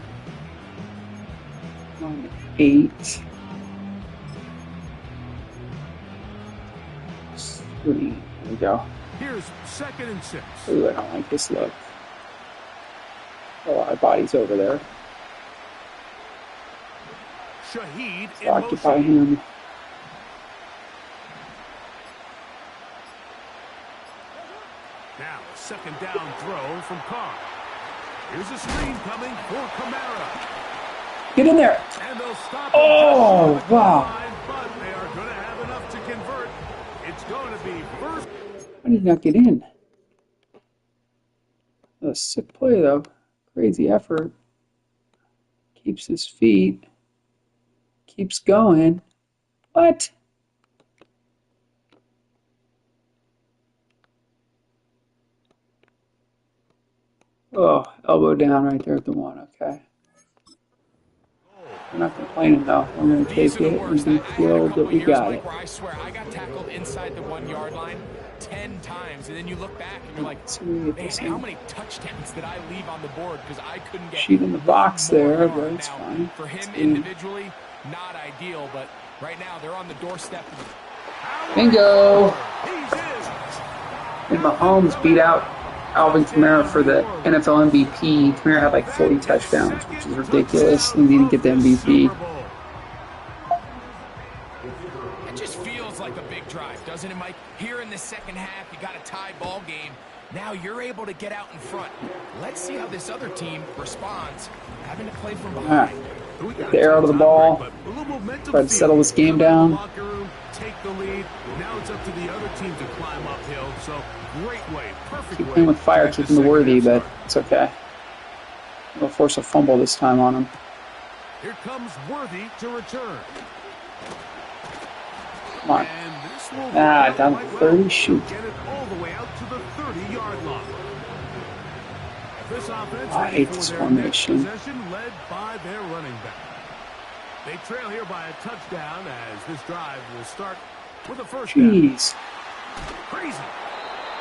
On 8. 3. There we go. Here's 2nd and 6. Ooh, I don't like this look. A lot of bodies over there. Shaheed Let's in occupy motion. him. Now, 2nd down throw from Carr. Here's a screen coming for Kamara. Get in there. And they'll stop Oh, him just short of the wow. line, but they are going to have enough to convert. It's going to be first. How did he not get in? A sick play, though. Crazy effort. Keeps his feet. Keeps going. What? Oh, elbow down right there at the 1. Okay. We're not complaining, though. We're going to take it and be thrilled that we got it. I swear, I got tackled inside the 1 yard line 10 times, and then you look back and you're like, So we get man, this how in. many touchdowns did I leave on the board because I couldn't get Sheet in the box one more there, yard. but it's Now, fine. for him It's good. individually, not ideal, but right now they're on the doorstep. Bingo! He's in. And Mahomes beat out Alvin Kamara for the NFL MVP. Kamara had like 40 touchdowns, which is ridiculous. And he didn't get the MVP. It just feels like a big drive, doesn't it, Mike? Here in the second half, you got a tie ball game. Now you're able to get out in front. Let's see how this other team responds, having to play from behind. Get the arrow to the ball. Try to settle this game down. Take the lead. Now it's up to the other team to climb uphill. So great way, perfect Keep way. playing with fire, to keeping the second worthy, half but start. it's okay. We'll force a fumble this time on him. Here comes Worthy to return. Come on. And this will Down to quite 30, well. shoot. Get it all the way out to the 30-yard line. This offense I ready hate for this their formation. next possession, led by their running back. They trail here by a touchdown as this drive will start with a first down. Jeez. Crazy.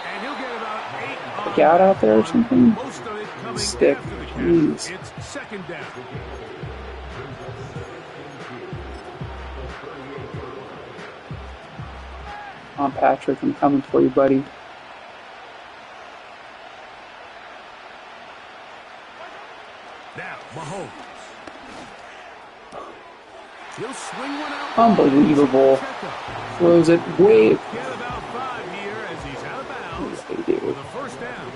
And he'll get about 8 on Stick out there or that something? one. Most of it coming Stick. after the catch. Jeez. It's 2nd down. Come on, Patrick. I'm coming for you, buddy. Now, Mahomes. He'll swing one out. Unbelievable. Throws it way. Get about 5 here as he's out of bounds They do. with a first down.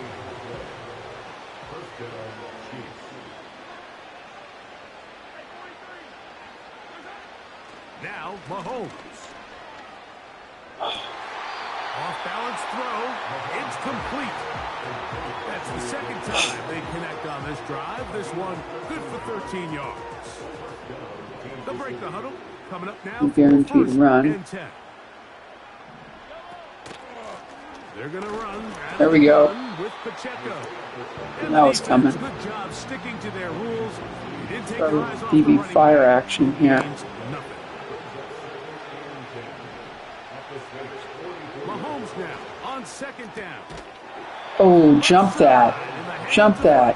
Now, Mahomes. Off-balance throw. It's complete. That's the second time they connect on this drive. This one good for 13 yards. They'll break the huddle. Coming up now. Guaranteed for first run. and 10. They're going to run. There we go. With Pacheco. That was coming. Good job sticking to their rules. You didn't take Start your with eyes off the DB running fire back. action here. Means nothing. Mahomes now on 2nd down. Oh, jump that. Jump that.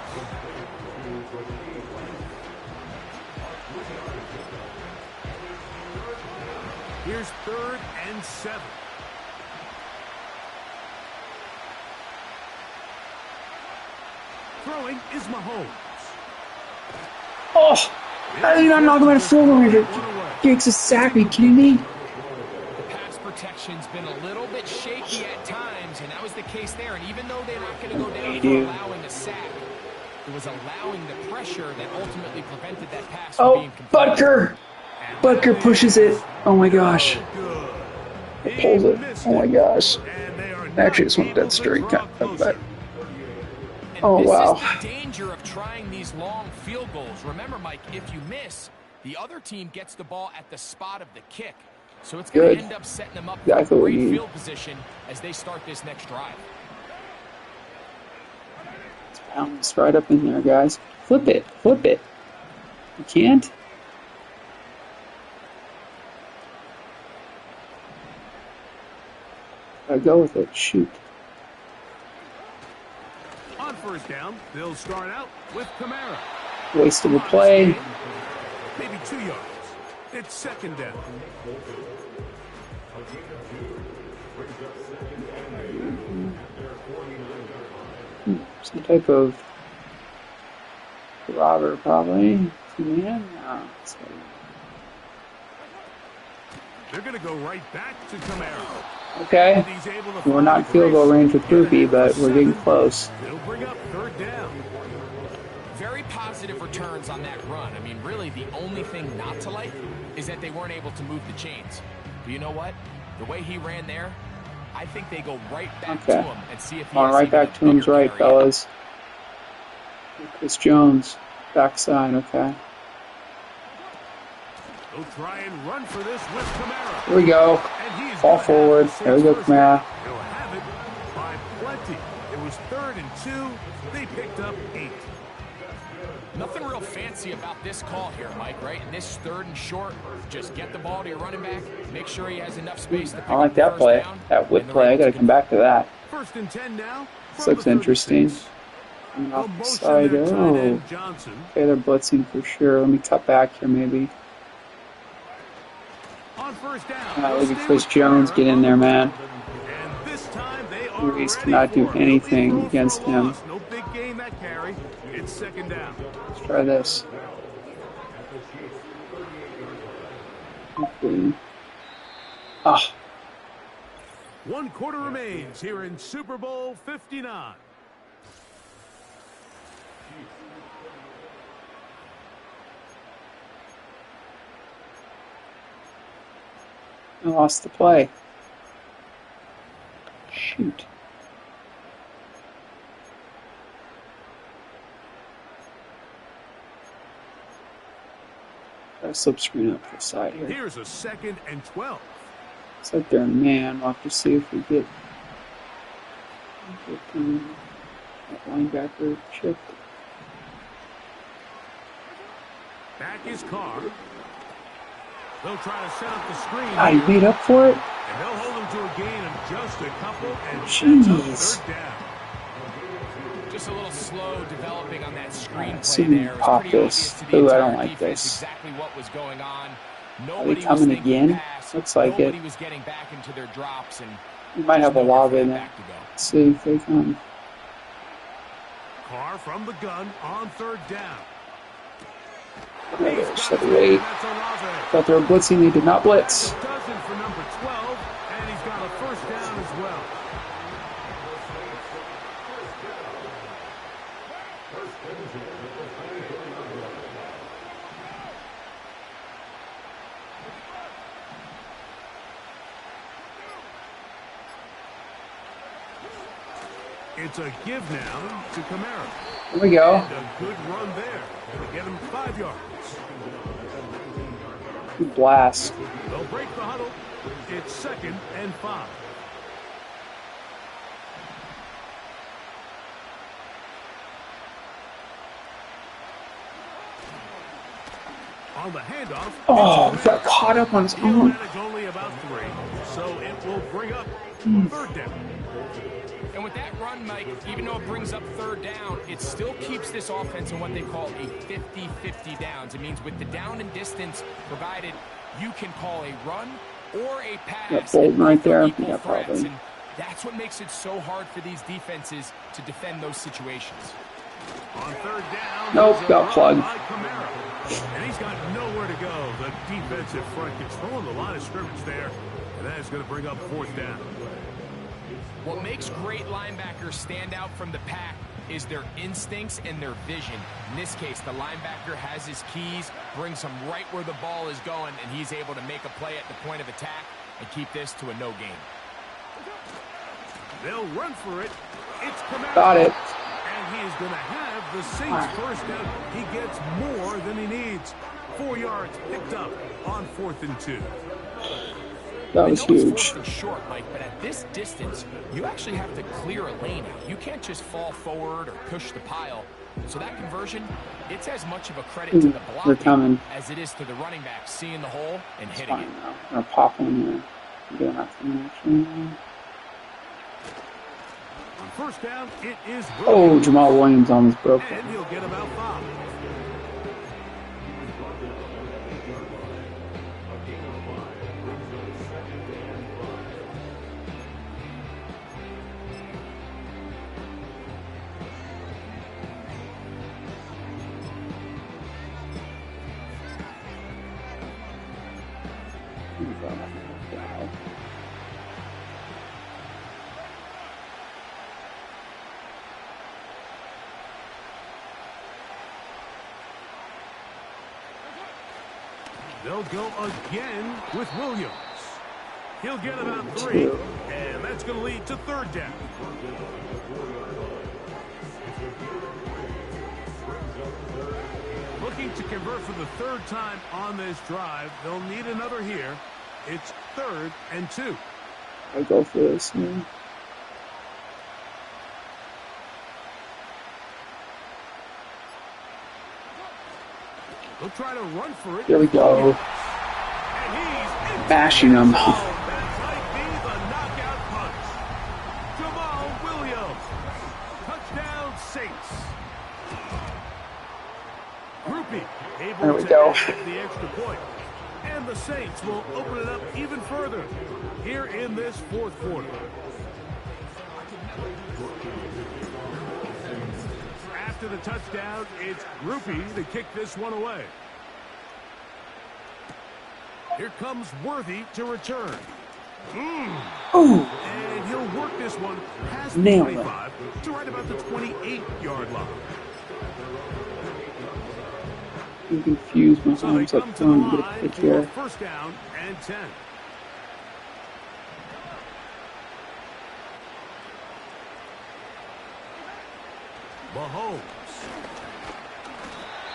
Here's 3rd and 7. Throwing is Mahomes. Oh, How do you not knock him out of field goal range? Giggs a sack. Are you kidding me? The pass protection's been a little bit shaky at times, and that was the case there. And even though they're not going to go down for allowing a sack, it was allowing the pressure that ultimately prevented that pass from being completed. Butker! Butker pushes it. Oh my gosh. Pulls it. Oh my gosh. Actually, it's one dead straight. But oh wow. This is the danger of trying these long field goals. Remember, Mike, if you miss, the other team gets the ball at the spot of the kick. So it's going to end up setting them up for a great field position as they start this next drive. Let's bounce right up in there, guys. Flip it. Flip it. You can't? Gotta go with it. Shoot. On first down, they'll start out with Kamara. Waste of a play. Maybe 2 yards. It's second down. Some type of robber, probably. Man, no. They're going to go right back to Kamara. Okay. We're not in field goal range with Poopy, but we're getting close. They'll bring up third down. Very positive returns on that run. I mean, really, the only thing not to like is that they weren't able to move the chains. But you know what? The way he ran there, I think they go right back to him and see if he has right back to him's right, fellas. Chris Jones, backside, okay. They'll try and run for this with Kamara. Here we go. Ball forward. There we go, Kamara. They'll have it by plenty. It was 3rd and 2. They picked up 8. Nothing real fancy about this call here, Mike, right? In this 3rd and short, just get the ball to your running back, make sure he has enough space to pick I like up that play. down, That whip play. I gotta come back to that. 1st and 10 now. This looks interesting. Off the side. Oh. Okay, they're blitzing for sure. Let me cut back here, maybe. On first down, Look at Chris Jones get in there, man. And this time they are Reese cannot do anything against him. No big gain that carry. It's second down. Let's try this. Okay. Ah. 1 quarter remains here in Super Bowl 59. I lost the play. Shoot. Got a slip screen up to the side here. Here's a 2nd and 12. It's like they're man. We'll have to see if we get that linebacker chipped. Back is Carr. They'll try to set up the screen. He made up for it? And they'll hold him to a gain of just a couple and jeez. 3rd down. Just a little slow developing on that screen See play me there. pop this. Ooh, I don't like this. Exactly what was going on. Are they coming again? Looks like it. Nobody was getting back into their drops, and We might have a lob in there. Let's see if they come. Carr from the gun on 3rd down. Set away. Thought they were blitzing. They did not blitz. Dozen for number 12, and he's got a 1st down as well. It's a give now to Kamara. Here we go. And a good run there to get him 5 yards. Blast. They'll break the huddle. It's 2nd and 5. On the handoff. Oh, got caught up on his own. It's only about 3, so it will bring up 3rd down. And with that run, Mike, even though it brings up 3rd down, it still keeps this offense in what they call a 50-50 downs. It means with the down and distance provided, you can call a run or a pass. Got Bolton right there. Yeah, threats. probably. And that's what makes it so hard for these defenses to defend those situations. On third down, Nope, there's a got run plugged. by Kamara. And he's got nowhere to go. The defensive front controlling the line of scrimmage there. And that is going to bring up fourth down. What makes great linebackers stand out from the pack is their instincts and their vision. In this case, the linebacker has his keys, brings him right where the ball is going, and he's able to make a play at the point of attack and keep this to a no gain. They'll run for it. It's Kamara. Got it. And he is going to have the Saints first down. He gets more than he needs. 4 yards picked up on 4th and 2. That was I know it's huge. 4th and short, Mike, but at this distance, you actually have to clear a lane out. You can't just fall forward or push the pile. So that conversion, it's as much of a credit to the They're blocking coming. as it is to the running back seeing the hole and It's hitting fine it. now. I'm gonna pop one here. I'm doing that from actually. On first down, it is Oh, Williams. Jamal Williams almost broke And it. he'll get about 5. They'll go again with Williams. He'll get about 3, and that's going to lead to third down. Looking to convert for the 3rd time on this drive. They'll need another here. It's 3rd and 2. I'll go for this. Yeah. They'll try to run for it. Here we go. And he's in. Bashing him. Oh, that might be the knockout punch. Jamal Williams. Touchdown Saints. Groupie There able we to go. get the extra point. And the Saints will open it up even further here in this 4th quarter. After the touchdown, it's Groupie to kick this one away. Here comes Worthy to return. Oh, And he'll work this one past the Nailed it. 25 to right about the 28-yard line. I'm confused. My So they arms come up to the front. Get a line pick for here. first down and 10. Mahomes.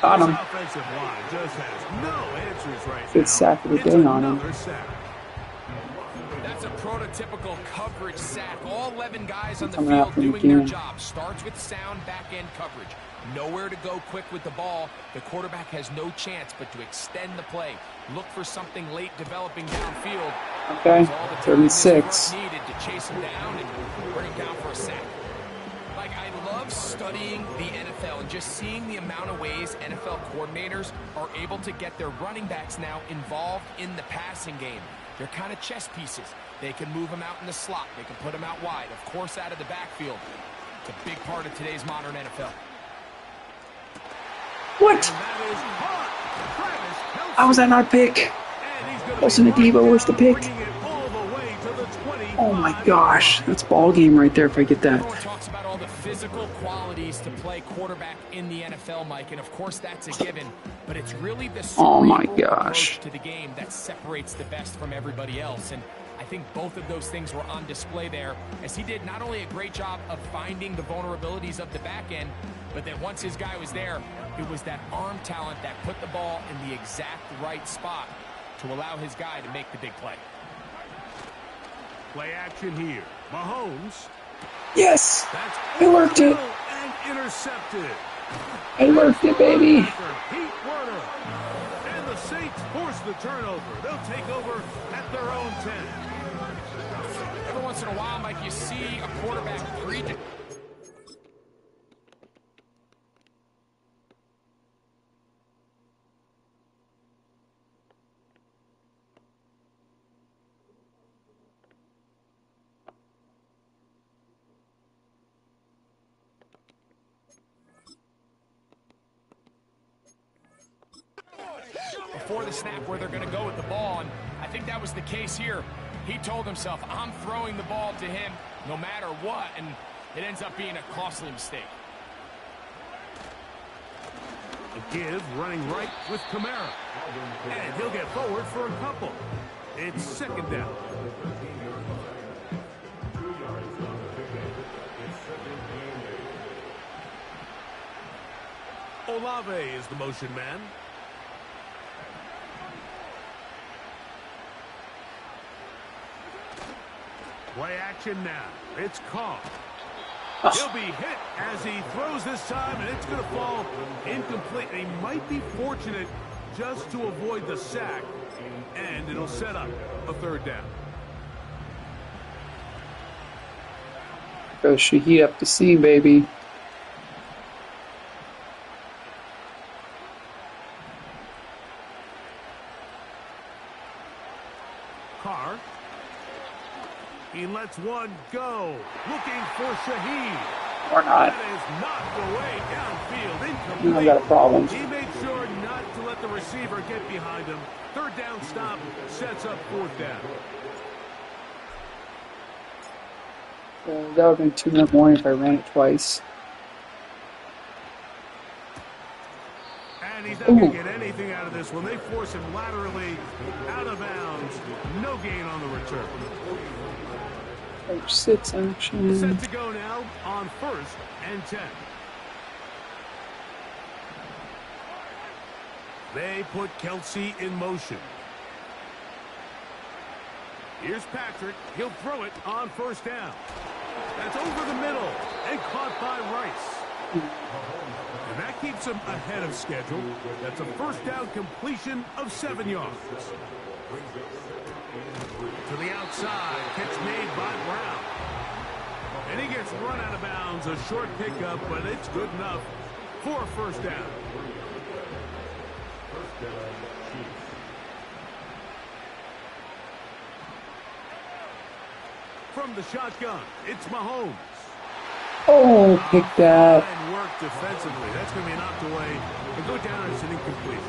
Got him. This offensive line just has no answers right now. Good sack of the It's day on him. another sack. That's a prototypical coverage sack. All 11 guys on the Coming out field from the doing their game. job. Starts with sound back-end coverage. Nowhere to go quick with the ball. The quarterback has no chance but to extend the play. Look for something late developing downfield. Okay, That's all the time this 36. front needed to chase him down and bring him down for a sack. Like, I love studying the NFL and just seeing the amount of ways NFL coordinators are able to get their running backs now involved in the passing game. They're kind of chess pieces. They can move them out in the slot. They can put them out wide. Of course, out of the backfield. It's a big part of today's modern NFL. What? And that is caught. Travis Kelce. How was that not a pick? And he's gonna Wilson be Adibo, brought where's the down, pick? bringing it all the way to the 25. Oh my gosh, that's ball game right there if I get that. Everyone talks about all the physical qualities to play quarterback in the NFL, Mike, and of course that's a given, but it's really the Oh my cerebral gosh. approach to the game that separates the best from everybody else, and I think both of those things were on display there, as he did not only a great job of finding the vulnerabilities of the back end, but then once his guy was there, it was that arm talent that put the ball in the exact right spot to allow his guy to make the big play. Play action here. Mahomes. Yes, That's I worked it. and intercepted. I worked it, baby. Pete Werner. And the Saints force the turnover. They'll take over at their own 10. Every once in a while, Mike, you see a quarterback before the snap where they're going to go with the ball, and I think that was the case here. He told himself, I'm throwing the ball to him no matter what, and it ends up being a costly mistake. A give running right with Kamara. And he'll get forward for a couple. It's second down. Olave is the motion man. Play action now. It's Carr. He'll be hit as he throws this time, and it's going to fall incomplete. He might be fortunate just to avoid the sack, and it'll set up a third down. Go Shaheed up the seam, baby. Carr. He lets one go. Looking for Shaheed. Or not. That is knocked away downfield. Incomplete. I got a problem. He made sure not to let the receiver get behind him. Third down stop sets up fourth down. That would have been 2 minutes more if I ran it twice. And he's not going to get anything out of this one. They force him laterally out of bounds. No gain on the return. 6 action. Set to go now on 1st and 10. They put Kelsey in motion. Here's Patrick. He'll throw it on 1st down. That's over the middle and caught by Rice. And that keeps him ahead of schedule. That's a 1st down completion of 7 yards. To the outside, catch made by Brown. And he gets run out of bounds, a short pickup, but it's good enough for a 1st down. From the shotgun, it's Mahomes. Oh, pick that. Fine work defensively. That's going to be knocked away and go down as an incomplete.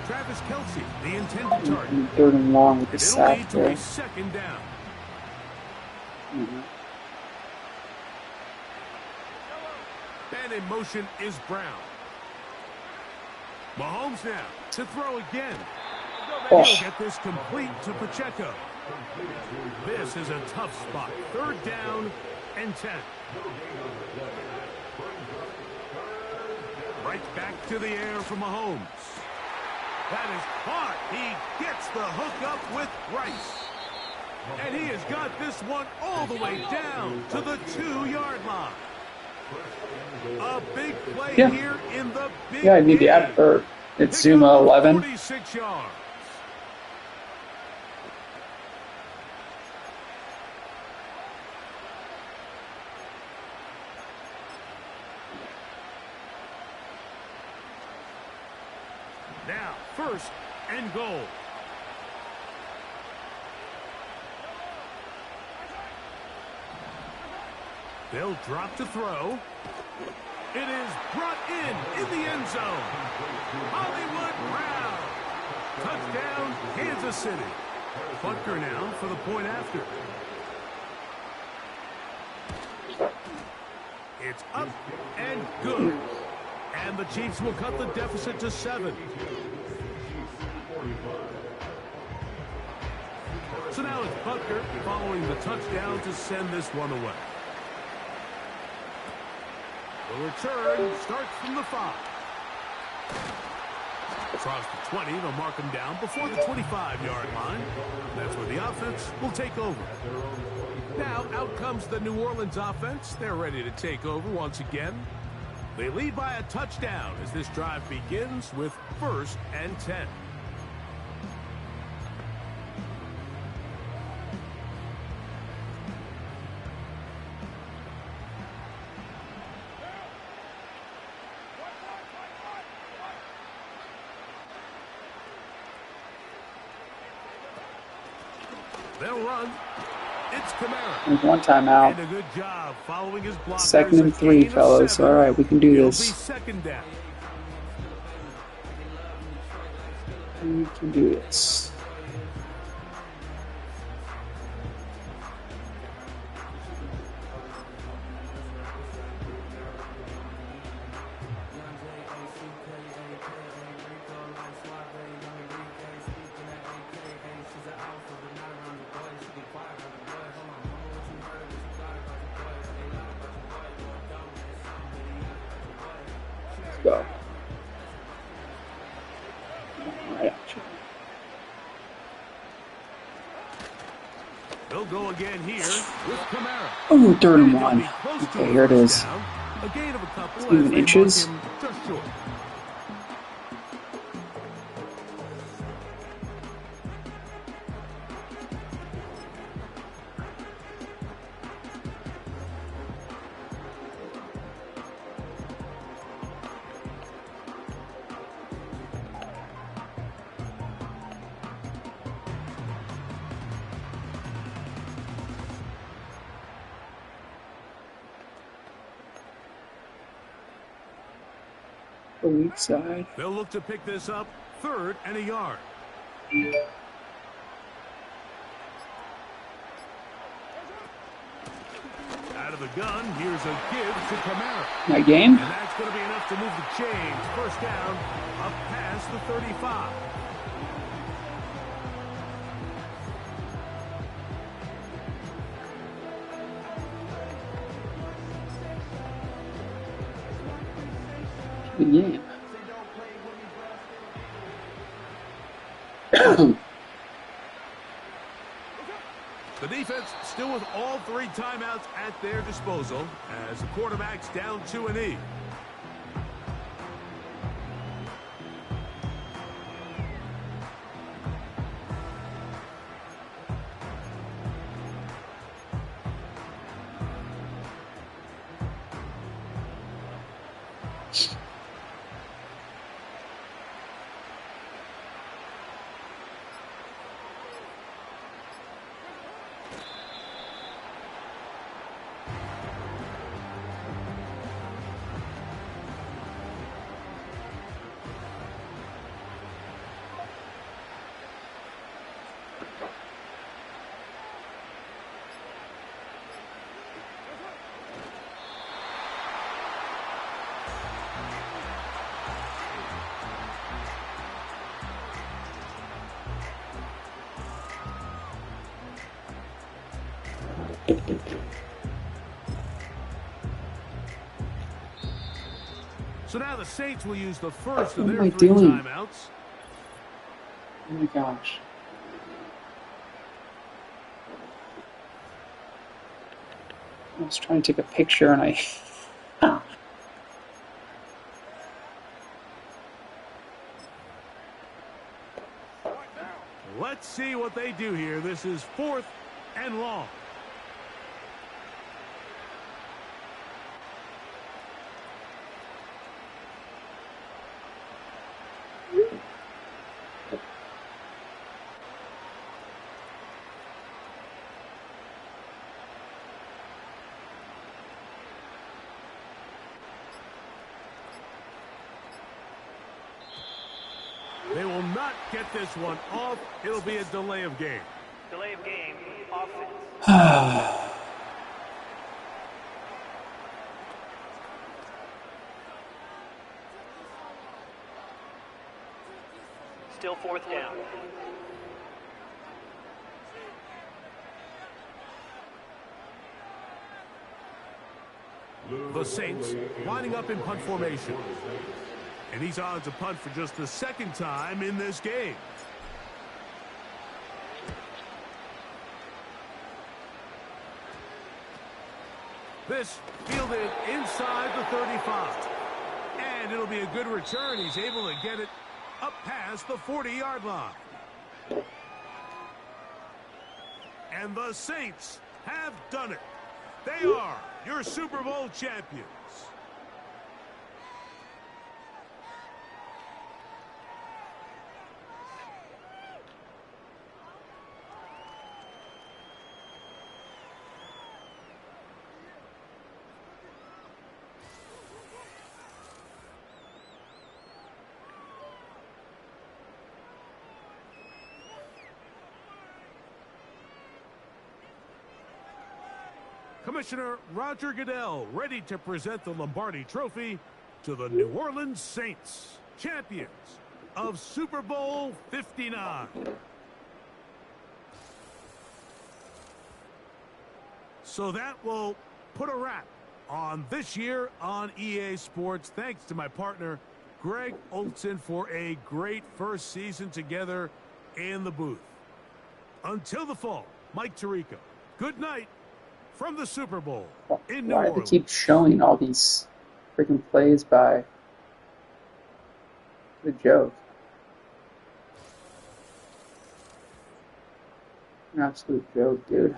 Travis Kelsey, the intended target. 3rd and long with the It'll sack lead to there. a 2nd down. And in motion is Brown. Mahomes now to throw again. Oh. He'll get this complete to Pacheco. This is a tough spot. 3rd down and 10. Right back to the air for Mahomes. That is caught. He gets the hook up with Rice. And he has got this one all the way down to the 2-yard line. A big play here in the big Yeah, I need the add for it's Zuma 11. 46 yards. Now, 1st and goal. They'll drop to throw. It is brought in the end zone. Hollywood Brown. Touchdown, Kansas City. Butker now for the point after. It's up and good. And the Chiefs will cut the deficit to 7. So now it's Butker following the touchdown to send this one away. The return starts from the 5. Across the 20, they'll mark him down before the 25-yard line. That's where the offense will take over. Now out comes the New Orleans offense. They're ready to take over once again. They lead by a touchdown as this drive begins with 1st and 10. They'll run. It's Kamara. There's 1 timeout. And a good job following his block. 2nd and 3, fellas. All right, we can do It'll this. be 2nd down. We can do this. Let's go. Right option. They'll go again here with Kamara. Oh, 3rd and He'll 1. be close to Okay, a here it first is. down. A gain of a couple Even as they inches. mark him just short. The weak side. They'll look to pick this up 3rd and a yard. Out of the gun, here's a give to Kamara. My game. And that's going to be enough to move the chains. First down, up past the 35. The game. The defense still with all 3 timeouts at their disposal as the quarterback's down to a knee. So now the Saints will use the first of What am their I 3 doing? timeouts. Oh my gosh. I was trying to take a picture and I. Let's see what they do here. This is 4th and long. They will not get this one off. It'll be a delay of game. Delay of game, offense. Still 4th down. The Saints lining up in punt formation. And he's on to punt for just the 2nd time in this game. This fielded inside the 35. And it'll be a good return. He's able to get it up past the 40-yard line. And the Saints have done it. They are your Super Bowl champions. Commissioner Roger Goodell ready to present the Lombardi Trophy to the New Orleans Saints, champions of Super Bowl 59. So that will put a wrap on this year on EA Sports. Thanks to my partner, Greg Olson, for a great first season together in the booth. Until the fall, Mike Tirico, good night from the Super Bowl in New Why do they Orleans. keep showing all these freaking plays by the joke? An absolute joke, dude.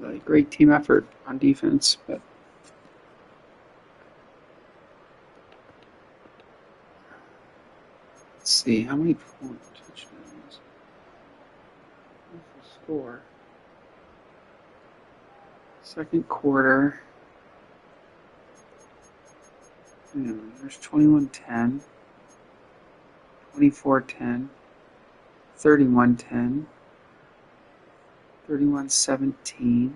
A great team effort on defense, but let's see how many points, touchdowns. What's the score? Second quarter. There's 21-10, 24-10, 31-10. 31-17,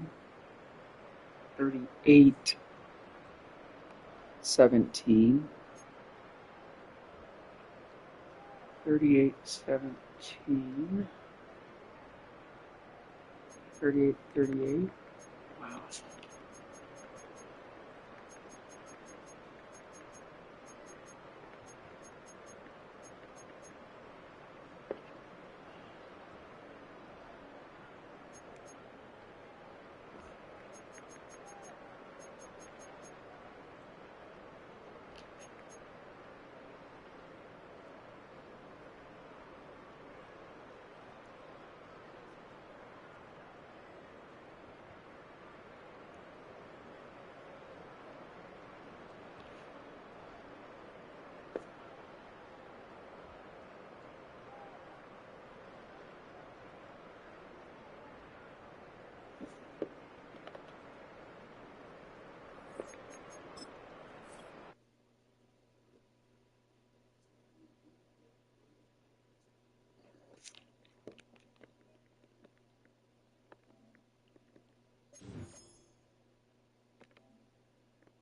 38-17, 38-17, 38-38. Wow.